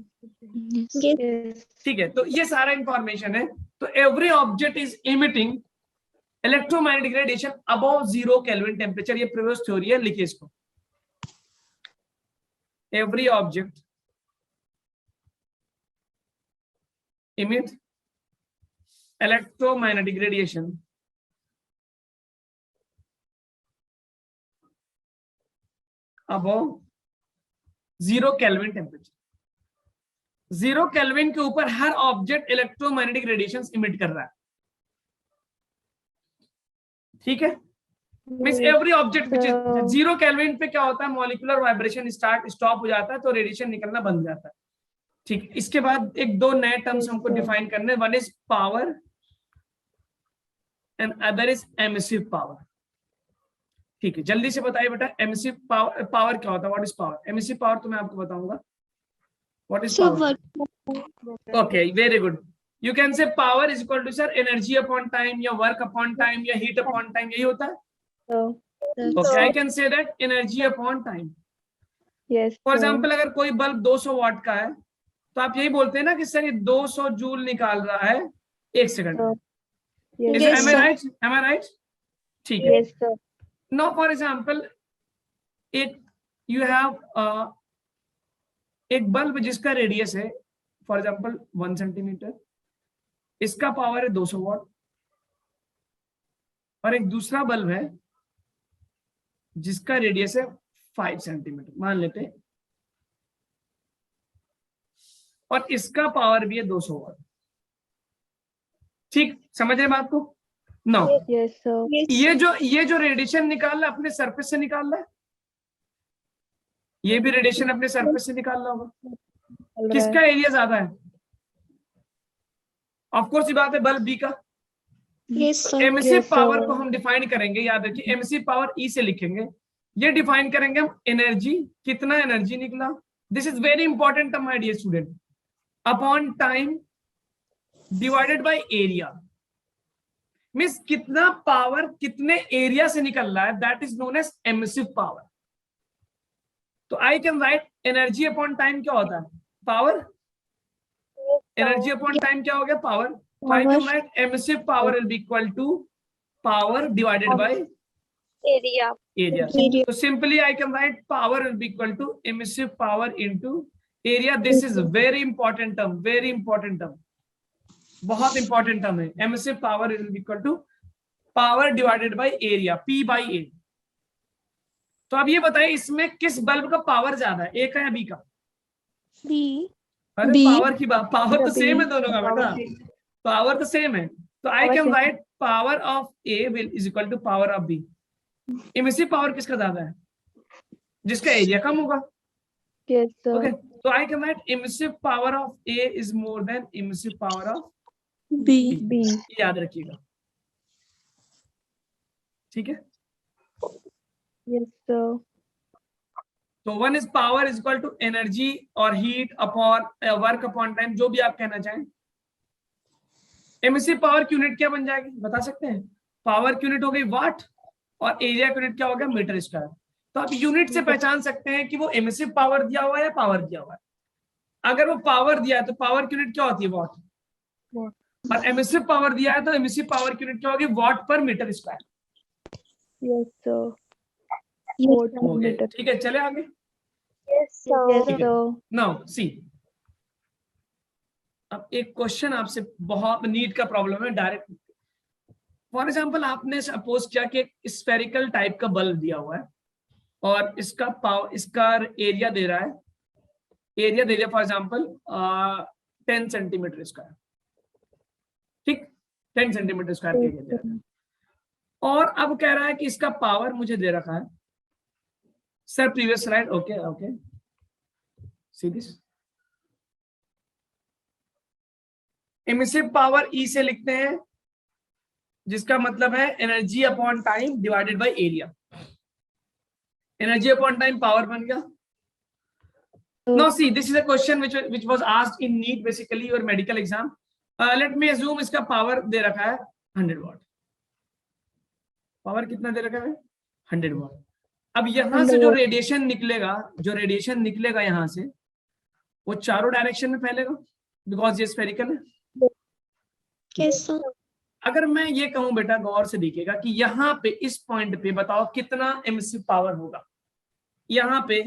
S4: Yes.
S2: Yes.
S1: ठीक है। तो ये सारा इंफॉर्मेशन है। तो every object is emitting electromagnetic radiation above 0 kelvin temperature. ये प्रीवियस थ्योरी है, लिखिए इसको। Every object emit electromagnetic radiation above 0 kelvin temperature. 0 kelvin के ऊपर हर ऑब्जेक्ट इलेक्ट्रोमैग्नेटिक रेडिएशन इमिट कर रहा है, ठीक है। Means every object which is 0 kelvin पे क्या होता है, मॉलिक्यूलर वाइब्रेशन स्टॉप हो जाता है तो रेडिएशन निकलना बंद हो जाता है, ठीक। इसके बाद एक दो नए टर्म्स हमको डिफाइन करने, one is power and other is emissive power. ठीक है, जल्दी से बताइए बेटा एमिसिव पावर, पावर क्या होता है, what is power? Emissive power तो मैं आपको बताऊंगा, what is power? Okay, very good. You can say power is equal to sir energy upon time या work upon time या heat upon time, यही होता है. Okay, I can say that energy upon time.
S2: Yes,
S1: For
S2: sir.
S1: example, अगर कोई bulb 200 वाट का है तो आप यही बोलते हैं ना कि सर ये 200 जूल निकाल रहा है 1 सेकंड में.
S2: Yes,
S1: Am I right? Am I right? ठीक है.
S2: yes, sir.
S1: Now for example, you have एक बल्ब जिसका रेडियस है फॉर एग्जाम्पल 1 सेंटीमीटर, इसका पावर है 200 वाट, और एक दूसरा बल्ब है जिसका रेडियस है 5 सेंटीमीटर मान लेते हैं, और इसका पावर भी है 200 वाट. ठीक, समझ रहे बात को? No,
S2: Yes, sir.
S1: ये जो रेडिएशन निकाल रहा है अपने सरफेस से निकाल रहा है, ये भी रेडिएशन अपने सरफेस से निकाल रहा होगा. किसका एरिया ज्यादा है? ऑफ कोर्स ये बात है बल्ब बी का. Emissive
S2: Yes,
S1: power
S2: sir.
S1: को हम डिफाइन करेंगे, याद रखिए एमिसिव पावर ई से लिखेंगे. ये डिफाइन करेंगे हम एनर्जी, कितना एनर्जी निकला. This is very important my dear student. Upon time divided by area, means कितना पावर कितने एरिया से निकल रहा है, that is known as emissive power. तो I can write energy upon time क्या होता है? पावर. एनर्जी अपॉन टाइम क्या हो गया? Power. So I can write emissive power will be equal to power divided by
S3: area.
S1: area. So simply I can write power will be equal to emissive power into area. This is a very important term, very important term. बहुत important term है. Emissive power will be equal to power divided by area, P by A. तो अब ये बताइए इसमें किस bulb का power ज्यादा है, A का या B का?
S3: B.
S1: अरे पावर की बात, पावर तो सेम है दोनों का बेटा, पावर तो सेम है. तो I can write power of A will is equal to power of B. Emissive power किसका ज्यादा है? जिसका एरिया कम होगा.
S2: Yes, sir.
S1: ओके, तो I can write emissive power of A is more than emissive power of
S3: B.
S2: B.
S1: याद रखिएगा. ठीक है,
S2: Yes, sir.
S1: तो one is power is equal to energy और heat upon work upon time, जो भी आप कहना चाहें. एमिसिव पावर की यूनिट क्या बन जाएगी बता सकते हैं? पावर की यूनिट हो गई वाट, और एरिया की यूनिट क्या हो गया? Metre square. तो आप यूनिट से पहचान सकते हैं कि वो एमिसिव पावर दिया हुआ है या पावर दिया हुआ है. अगर वो पावर दिया है तो पावर की यूनिट क्या होती है? वॉट. और एमिसिव पावर दिया है तो एमिसिव पावर की यूनिट क्या होगी? Watt per metre square.
S2: Yes, sir.
S1: हो गया. ठीक है, चले आगे.
S2: Yes,
S1: ठीक है.
S2: sir.
S1: नाउ सी, अब एक क्वेश्चन आपसे, बहुत नीट का प्रॉब्लम है डायरेक्ट. फॉर एग्जांपल आपने सपोज किया कि एक स्फेरिकल टाइप का बल्ब दिया हुआ है और इसका पावर, इसका एरिया दे रहा है, एरिया दे दिया फॉर एग्जांपल 10 सेंटीमीटर स्क्वायर. ठीक, 10 सेंटीमीटर स्क्वायर एरिया दे रहा है, और अब कह रहा है कि इसका पावर मुझे दे रखा है. Sir previous slide. Okay okay, see this. Emissive power E से लिखते हैं, जिसका मतलब है energy upon time divided by area. Energy upon time power बन गया. Now see, this is a question which was asked in NEET basically or medical exam. Let me assume इसका power दे रखा है 100 वाट. पावर कितना दे रखा है? 100 वाट. अब यहां से जो रेडिएशन निकलेगा यहां से, वो चारों डायरेक्शन में फैलेगा बिकॉज ये स्फेरिकल है. अगर मैं ये कहूं बेटा, गौर से देखिएगा कि यहाँ पे इस पॉइंट पे बताओ कितना एमिसिव पावर होगा. यहाँ पे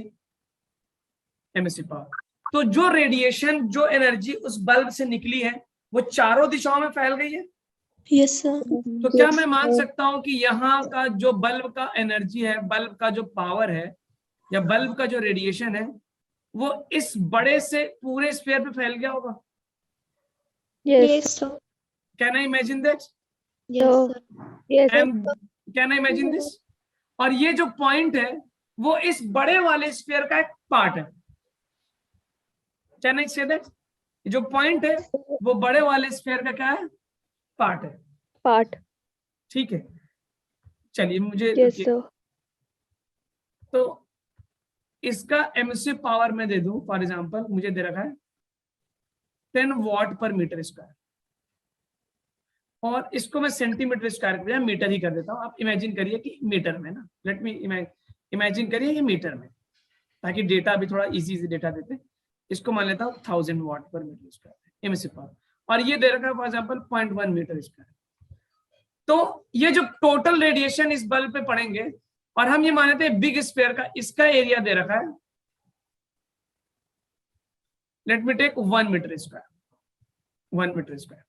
S1: एमिसिव पावर, तो जो रेडिएशन, जो एनर्जी उस बल्ब से निकली है वो चारों दिशाओं में फैल गई है.
S3: Yes, sir.
S1: तो क्या मैं मान सकता हूं कि यहाँ का जो बल्ब का एनर्जी है, बल्ब का जो पावर है या बल्ब का जो रेडिएशन है, वो इस बड़े से पूरे स्फीयर पे फैल गया होगा?
S2: Yes,
S3: sir.
S1: Can I imagine that?
S3: Yes, sir.
S2: yes, sir.
S1: And can I imagine this? और ये जो पॉइंट है वो इस बड़े वाले स्फीयर का एक पार्ट है. Can I say that? जो पॉइंट है वो बड़े वाले स्फीयर का क्या है? पार्ट है.
S2: Part.
S1: ठीक है, चलिए मुझे
S2: Yes, sir.
S1: तो इसका एमिसिव पावर मैं दे दूं, फॉर एग्जांपल मुझे दे रखा है 10 वॉट पर मीटर स्क्वायर, और इसको मैं सेंटीमीटर स्क्वायर के बजाय मीटर ही कर देता हूं। आप इमेजिन करिए कि मीटर में ना, लेट मी इमेजिन करिए कि मीटर में, ताकि डेटा भी थोड़ा इजी से डेटा देते। इसको मान लेता हूँ 1000 what per metre square emissive power, और ये दे रखा है फॉर एग्जांपल 0.1 मीटर स्क्वायर। तो ये जो टोटल रेडिएशन इस बल्ब पे पड़ेंगे, और हम ये मानते हैं बिग स्फीयर का इसका एरिया दे रखा है, let me take 1 metre square, 1 metre square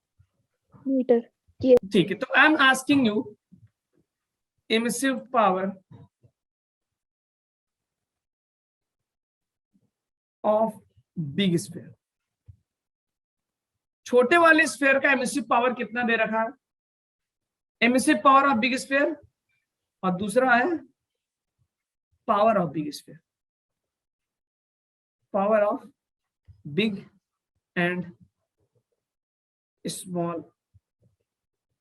S4: metre.
S1: ठीक है। तो I am asking you emissive power of big sphere, छोटे वाले स्फीयर का एमिसिव पावर कितना दे रखा है, emissive power of big sphere, और दूसरा है power of big sphere, power of big and small.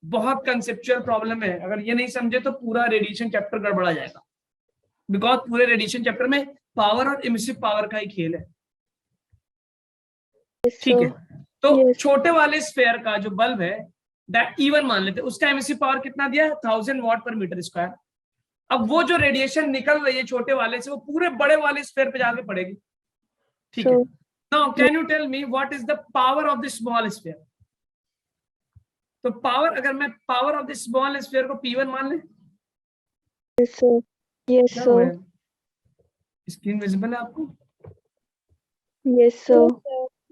S1: बहुत कंसेप्चुअल प्रॉब्लम है, अगर ये नहीं समझे तो पूरा रेडिएशन चैप्टर गड़बड़ा जाएगा, बिकॉज पूरे रेडिएशन चैप्टर में पावर और एमिसिव पावर का ही खेल है। ठीक है, तो छोटे वाले स्फीयर का जो बल्ब है दैट E1 मान लेते हैं, उसका एमिसिव पावर कितना दिया है, 1000 वॉट पर मीटर स्क्वायर। अब वो जो रेडिएशन निकल रही है छोटे वाले से, वो पूरे बड़े वाले स्फीयर पे जाके पड़ेगी। ठीक है, now can you tell me what is the power of the small sphere. तो पावर, अगर मैं power of the small sphere को P1 मान ले,
S2: Yes, sir.
S1: स्क्रीन विजिबल है आपको?
S2: Yes, sir.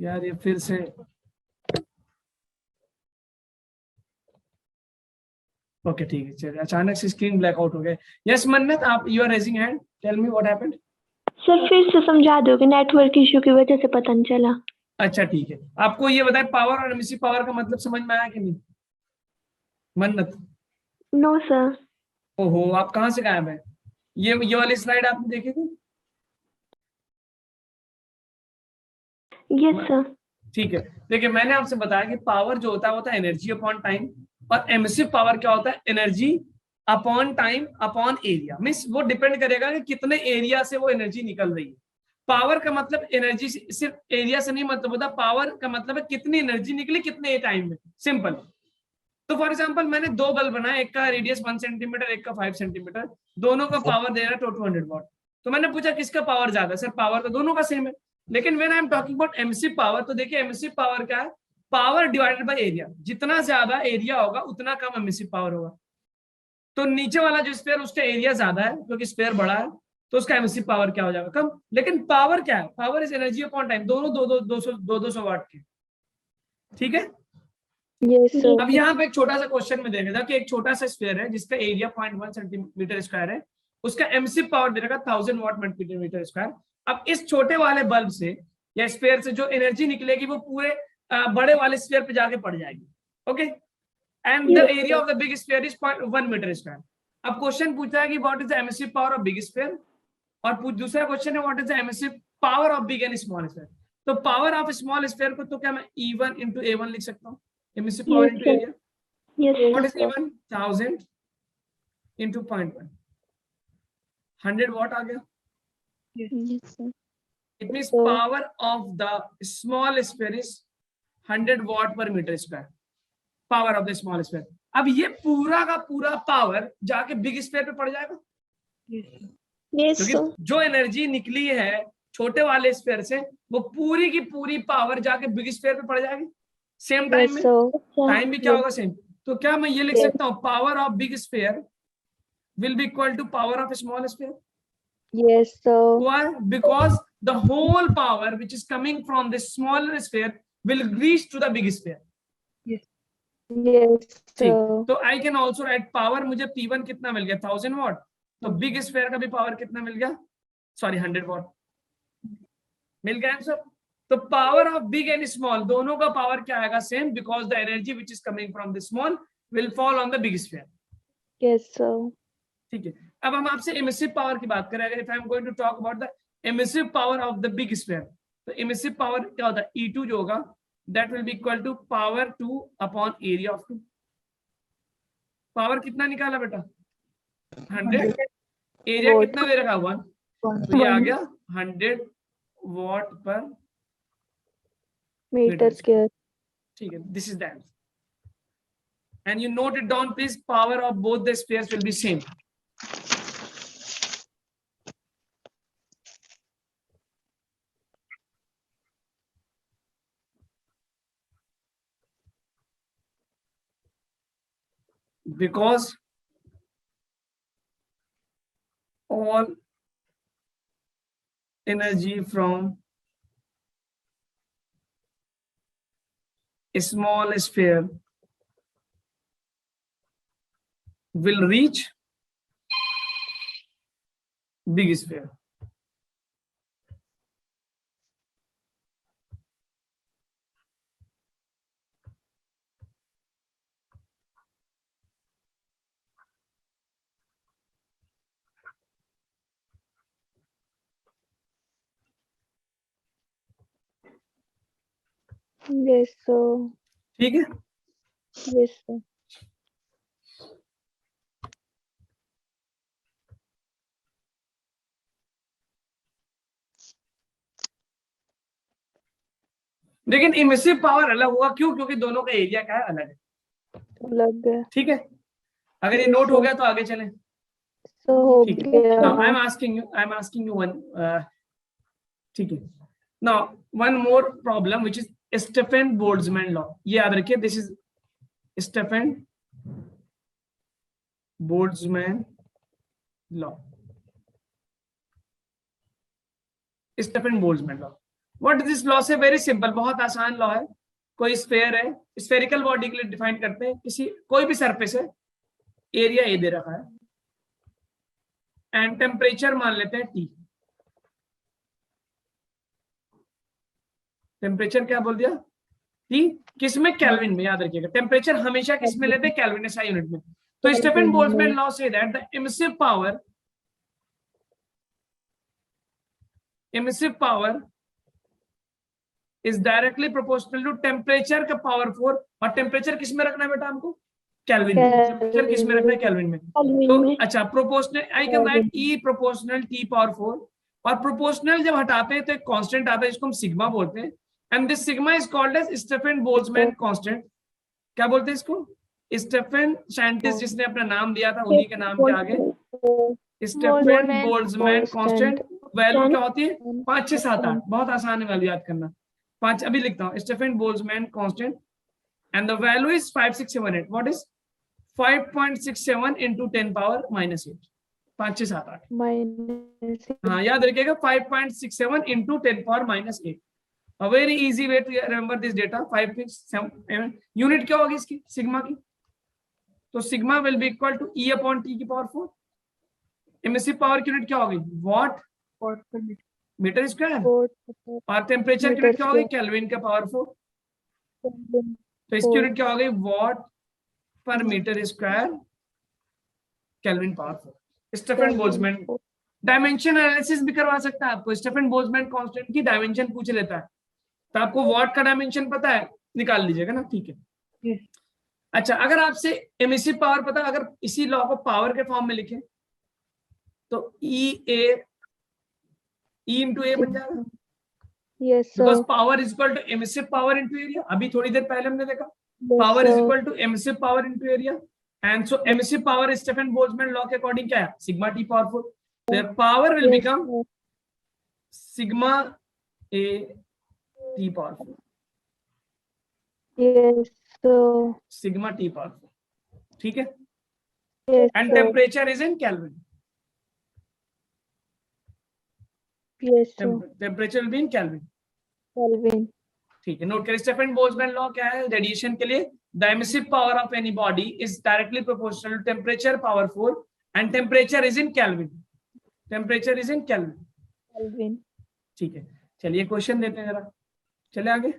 S1: यार ये फिर से ओके ठीक है, चलिए अचानक से स्क्रीन ब्लैकआउट हो गए। यस मन्नत, आप you are raising hand, tell me what happened.
S3: Sir फिर से समझा दोगे, नेटवर्क इशू की वजह से पता नहीं चला।
S1: अच्छा ठीक है, आपको ये बताए पावर और एमिसिव पावर का मतलब समझ में आया कि नहीं मन्नत?
S3: No sir.
S1: ओहो, आप कहाँ से गायब है? ये वाली स्लाइड आपने देखी थी?
S3: Yes sir.
S1: ठीक है, देखिए मैंने आपसे बताया कि पावर जो होता है वो होता है एनर्जी अपॉन टाइम, और एमिसिव पावर क्या होता है, energy upon time upon area. Means वो डिपेंड करेगा कि कितने एरिया से वो एनर्जी निकल रही है। पावर का मतलब एनर्जी सिर्फ एरिया से नहीं मतलब होता, पावर का मतलब है कितनी एनर्जी निकली कितने टाइम में, सिंपल। तो फॉर एग्जांपल मैंने दो बल्ब बनाए, एक का रेडियस 1 सेंटीमीटर, एक का 5 सेंटीमीटर, दोनों का पावर दे रहा है 200 वॉट। तो मैंने पूछा किसका पावर ज्यादा? सर पावर तो दोनों का सेम है, लेकिन when I am talking about emissive power, तो देखिए एमिसिव पावर क्या है, पावर डिवाइडेड बाय एरिया। जितना ज्यादा एरिया होगा उतना कम एमिसिव पावर होगा। तो नीचे वाला जो स्फीयर उसका एरिया ज्यादा है क्योंकि स्फीयर बड़ा है, तो उसका एमिसिव पावर क्या हो जाएगा, कम। लेकिन पावर क्या है, power is energy upon time, दोनों 200 वाट के। ठीक है,
S2: Yes, sir.
S1: अब यहाँ पे एक छोटा सा क्वेश्चन में देखा था कि एक छोटा सा स्फीयर है जिसका एरिया 0.1 सेंटीमीटर स्क्वायर है, उसका एमिसिव पावर दे रखा 1000 वॉट मीटर स्क्वायर। अब इस छोटे वाले बल्ब से या स्फीयर से जो एनर्जी निकलेगी वो पूरे बड़े वाले स्फीयर पे जाके पड़ जाएगी। Okay, and the area of the big sphere is 0.1 metre square. अब क्वेश्चन पूछा है कि what is the emissive power of big sphere, और दूसरा क्वेश्चन है what is the emissive power of big and small sphere. तो power of small sphere को तो क्या मैं E1 into A1 लिख सकता हूँ, emissive power
S3: Yes,
S1: into
S3: sir.
S1: Area.
S3: Yes
S1: What is
S3: sir.
S1: E1? 1000 into 0.1, 100 watt आ गया।
S3: Yes sir.
S1: It means
S2: So-
S1: power of the small sphere is 100 watt per meter square. Power of the small sphere. अब ये पूरा का पूरा power जाके big sphere पे पड़ जाएगा,
S3: यस
S1: क्योंकि
S3: सर।
S1: जो एनर्जी निकली है छोटे वाले स्फीयर से वो पूरी की पूरी पावर जाके बिग स्फीयर पे पड़ जाएगी सेम टाइम
S2: Yes,
S1: में।
S2: sir.
S1: टाइम भी क्या होगा, सेम। तो क्या मैं ये लिख सकता हूँ power of big sphere will be equal to power of a small sphere?
S2: Yes, sir.
S1: Why? Because the whole power which is coming from the smaller sphere will reach to the big sphere.
S2: Yes,
S1: ठीक,
S2: sir.
S1: तो I can also write power, मुझे P1 कितना मिल गया 1000 what, तो big sphere का भी power कितना मिल गया, सॉरी 100 वॉट मिल गया आंसर। तो power of big and small दोनों का पावर क्या आएगा, same, because the energy which is coming from the small will fall on the big sphere.
S2: Yes, sir.
S1: ठीक है, अब हम आपसे एमिसिव पावर की बात करें। अगर if I am going to talk about the emissive power of the big sphere, तो एमिसिव पावर क्या होता है, E2 जो होगा that will be equal to power 2 upon area of 2। Power कितना निकाला बेटा, 100, एरिया
S2: Volt.
S1: कितना दे रखा 1, तो ये आ गया 100 watt per
S4: मीटर स्क्वायर।
S1: ठीक है, this is that and you note it down please. Power of both the spheres will be same. Because all energy from a small sphere will reach big sphere.
S4: Yes sir.
S1: ठीक है,
S4: yes sir.
S1: लेकिन emissive power अलग होगा, क्यों? क्योंकि दोनों का area क्या है, अलग है।
S2: लग गया
S1: ठीक है, अगर ये नोट हो गया तो आगे चलें।
S4: सो हो
S1: ठीक है,
S4: गया।
S1: now I'm asking you one ठीक है, now one more problem which is Stephen Boltzmann law. ये याद रखिए, this is Stephen Boltzmann law. Stephen Boltzmann law. What is this law? से very simple, बहुत आसान लॉ है। कोई स्फेयर है, स्फेरिकल बॉडी के लिए डिफाइन करते हैं, किसी कोई भी सरफेस है, एरिया ए दे रखा है एंड टेम्परेचर मान लेते हैं T। टेम्परेचर क्या बोल दिया? T किस में? केल्विन में। याद रखिएगा, टेम्परेचर हमेशा किस में लेते हैं? केल्विन SI यूनिट में। तो Stephen Boltzmann law say that the emissive power is directly proportional to temperature का पावर 4। और टेम्परेचर किस में रखना है बेटा हमको? केल्विन में। टेम्परेचर किस में रखना है? केल्विन में। तो अच्छा, proportional I can right E proportional T power 4। और प्रोपोर्शनल जब हटाते हैं तो एक कांस्टेंट आता है जिसको हम सिग्मा बोलते हैं, and this sigma is called as Stefan Boltzmann constant. क्या बोलते हैं इसको? स्टीफन साइंटिस्ट जिसने अपना नाम दिया था, उन्हीं के नाम के आगे स्टीफन बोल्ट्जमैन कांस्टेंट। वैल्यू क्या होती है? 5 6 7 8। बहुत आसान है वैल्यू याद करना। 5 अभी लिखता हूँ, Stephen Boltzmann constant and the value is 5678। What is 5.67 into 10 power minus 8। 5 6 7 8
S4: minus.
S1: हाँ, याद रखिएगा 5.67 into 10 power minus 8। A very easy way to remember this data। 5.67 unit क्या होगी इसकी? सिग्मा की। तो sigma will be equal to E upon T की power 4। Emissive power की यूनिट क्या होगी? Watt metre square. और टेम्परेचर की यूनिट क्या होगी? केल्विन का पावर 4। तो इसकी यूनिट क्या होगी? Watt per metre square kelvin power 4। Stefan Boltzmann dimension analysis भी करवा सकता है आपको। स्टीफन बोल्ट्जमैन कांस्टेंट की डायमेंशन पूछ लेता है, तो आपको वॉट का डायमेंशन पता है, निकाल लीजिएगा ना। ठीक है, अच्छा, अगर आपसे एमिसिव पावर पता, अगर इसी लॉ को पावर के फॉर्म में लिखें तो E into A बन जाएगा।
S4: Yes
S1: because
S4: sir.
S1: Power is equal to emissive power into area. अभी थोड़ी देर पहले हमने देखा, power is equal to emissive power into area. And so emissive power Stefan Boltzmann law के अकॉर्डिंग क्या है? Sigma T power 4। There power will become sigma A T power 4।
S4: Yes sir.
S1: Sigma T power 4। ठीक है,
S4: yes
S1: and
S4: sir.
S1: Temperature is in kelvin.
S4: Yes sir.
S1: Temperature will be in kelvin.
S4: Kelvin.
S1: ठीक है, note करें। Stephen Boltzmann law क्या है radiation के लिए? The emissive power of any body is directly proportional to temperature power 4 and temperature is in kelvin. Temperature is in kelvin.
S4: Kelvin.
S1: ठीक है, चलिए क्वेश्चन देते हैं जरा, चले आगे।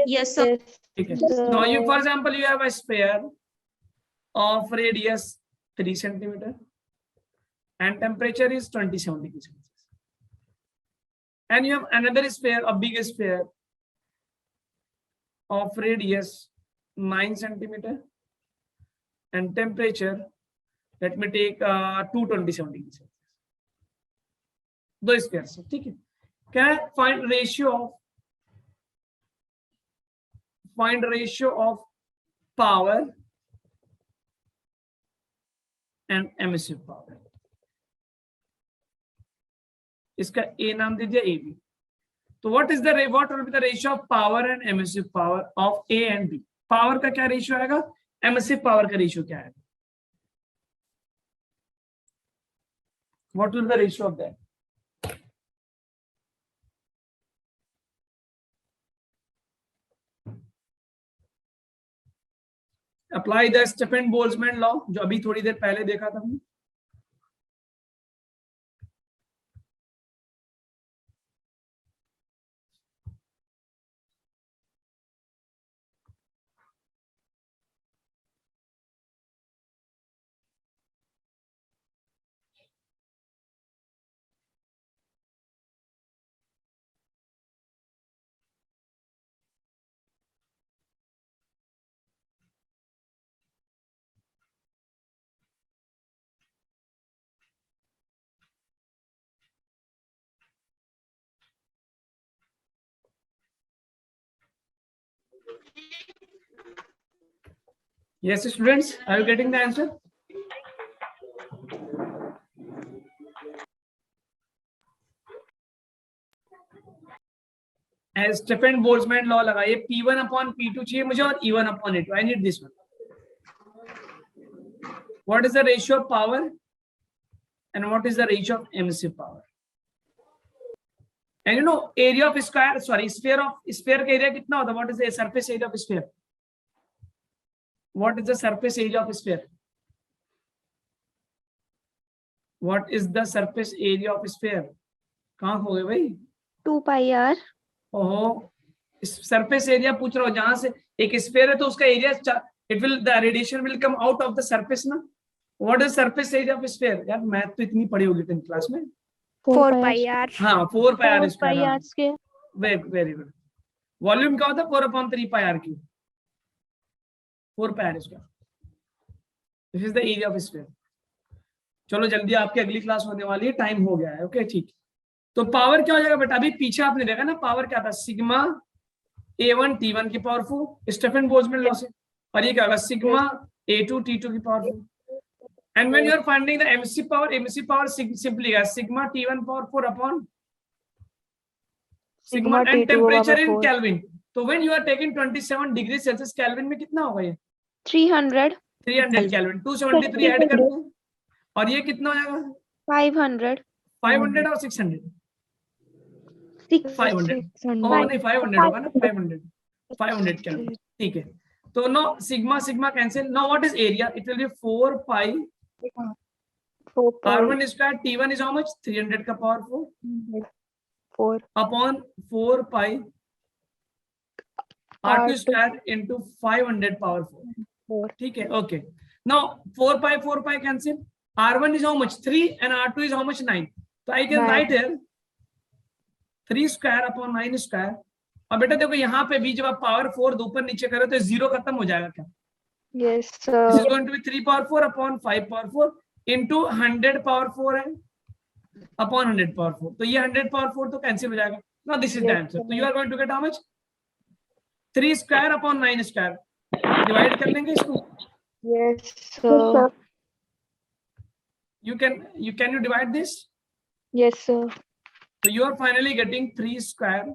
S3: Yes, sir.
S1: ठीक है, now you for example you have a sphere of radius 3 centimeter and temperature is 27 degrees Celsius, and you have another sphere, a big sphere of radius 9 centimeter and temperature, let me take 227 degrees Celsius. दो square से, ठीक है। क्या है? Find ratio of power and emissive power. इसका A नाम दे दिया ए बी। तो what will be the ratio of power and emissive power of A and B? Power का क्या रेशियो आएगा, एमिसिव पावर का रेशियो क्या आएगा? What will the ratio of that? Apply the Stefan Boltzmann law, जो अभी थोड़ी देर पहले देखा था हमने। Yes, students, are you getting the answer? As Stefan Boltzmann law लगाइए, P1 upon P2 चाहिए मुझे और E1 upon E2. I need this one. What is the ratio of power and what is the ratio of emissive power? And you know, area of sphere का area कितना होता है? What is the surface area of sphere? What is the surface area of sphere? What is the surface area of sphere? कहाँ हो गए भाई?
S4: 2 pi r।
S1: ओहो, surface area पूछ रहा हूँ, जहां से एक स्फीयर है तो उसका area the radiation will come out of the surface ना। What is surface area of sphere? यार मैथ तो इतनी पढ़ी होगी 10th क्लास में।
S4: 4 pi r।
S1: हाँ, 4 pi r
S4: 4 pi r
S1: square. Very good. Volume क्या होता है? 4/3 pi r cube. 4 pi r square. This is the area of sphere. चलो जल्दी, आपकी अगली क्लास होने वाली है, टाइम हो गया है। ओके ठीक। तो पावर क्या हो जाएगा बेटा? अभी पीछे आपने देखा ना, पावर क्या था? सिग्मा A1 T1 की पावर 4 स्टेफन बोल्ट्जमैन लॉ से, और ये क्या होगा? सिग्मा A2 T2 की power 4। And when you are finding the emissive power simply है sigma T1 power 4 upon sigma and temperature in kelvin. तो when you are taking 27 degree Celsius, kelvin में कितना होगा ये?
S4: 300
S1: केल्विन। 273 ऐड कर दो और ये कितना हो जाएगा?
S4: 500
S1: और 600।
S4: 600
S1: नहीं 500 होगा ना, 500 केल्विन। ठीक है, तो no sigma cancel. No what is area? It will be 4 pi r1 square T1 is how much? 300 का power 4 upon 4 pi r2 square into 500 power 4। ठीक है, okay. Now 4 pi cancel. r1 is how much? 3 and r2 is how much? 9. So I can write here 3 square upon 9 square। और बेटा देखो यहाँ पे भी जब आप पावर 4 ऊपर नीचे करो तो 0 खत्म हो जाएगा क्या?
S2: Yes,
S1: This is going to be 3 power 4 upon 5 power 4 into 100 power 4 है upon 100 power 4। तो ये 100 power 4 तो कैंसिल हो जाएगा। Now this is the answer. So you are going to get how much? 3 square upon 9 square। Divide कर लेंगे इसको।
S2: yes, sir.
S1: You can divide this?
S2: Yes, sir.
S1: So you are finally getting 3 square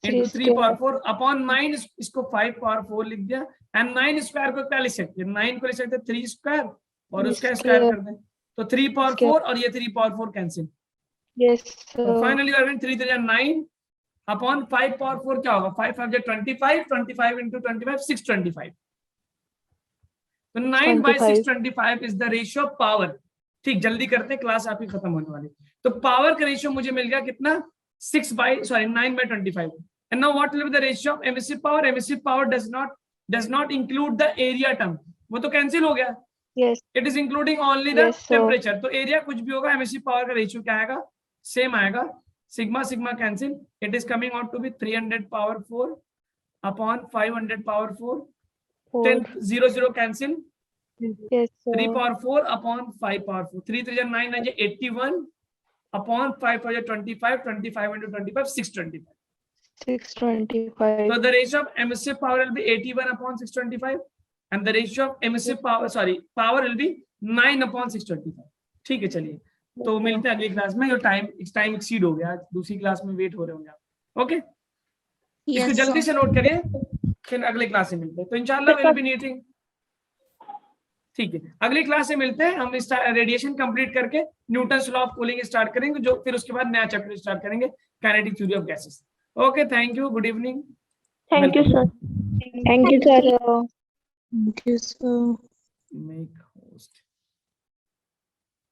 S1: into 3 power 4 upon 9। इसको 5 power 4 लिख दिया। And 9 square को क्या लिख सकते हैं? 9 को लिख सकते हैं 3 स्क्वायर और उसका स्क्वायर कर दें तो 3 power 4 और ये 3 power 4 cancel.
S2: Yes, sir.
S1: So finally you are getting 3 3 9 upon 5 power 4 क्या होगा? 5 5 25, 25 into 25 625। तो 9 by 625 is the ratio of power। ठीक, जल्दी करते हैं, क्लास आपकी खत्म होने वाली। तो पावर का रेशियो मुझे मिल गया कितना? 9 by 25। And now what will be the ratio of emissive power? Emissive power does not include the area term। वो तो कैंसिल हो गया।
S2: Yes.
S1: It is including only the
S2: Yes, sir.
S1: temperature। तो area कुछ भी होगा, emissive power का ratio क्या आएगा? सेम आएगा। Sigma cancel. It is coming out to be 300 power 4 upon 500 power 4। 10 0 cancel।
S2: Yes, sir.
S1: 3 power 4 upon 5 power 4। 3 3 9 9 81 upon 5 for 25, 25 into 25, 625.
S2: 625.
S1: So the ratio of emissive power will be 81 upon 625, and the ratio of emissive power, power will be 9 upon 625. ठीक है, चलिए तो मिलते हैं अगली class में। Time exceed हो गया, दूसरी क्लास में वेट हो रहे होंगे आप। ओके, इसको जल्दी से नोट करिए, फिर अगले क्लास से मिलते हैं। तो इंशाल्लाह विल बी मीटिंग। ठीक है, अगली क्लास से मिलते हैं। हम रेडिएशन कंप्लीट करके Newton's law of cooling start करेंगे, जो फिर उसके बाद नया चैप्टर स्टार्ट करेंगे, kinetic theory of gases. Okay, thank you, good evening.
S3: Thank you, sir.
S2: Thank you, sir.
S4: Thank you, sir.
S1: Make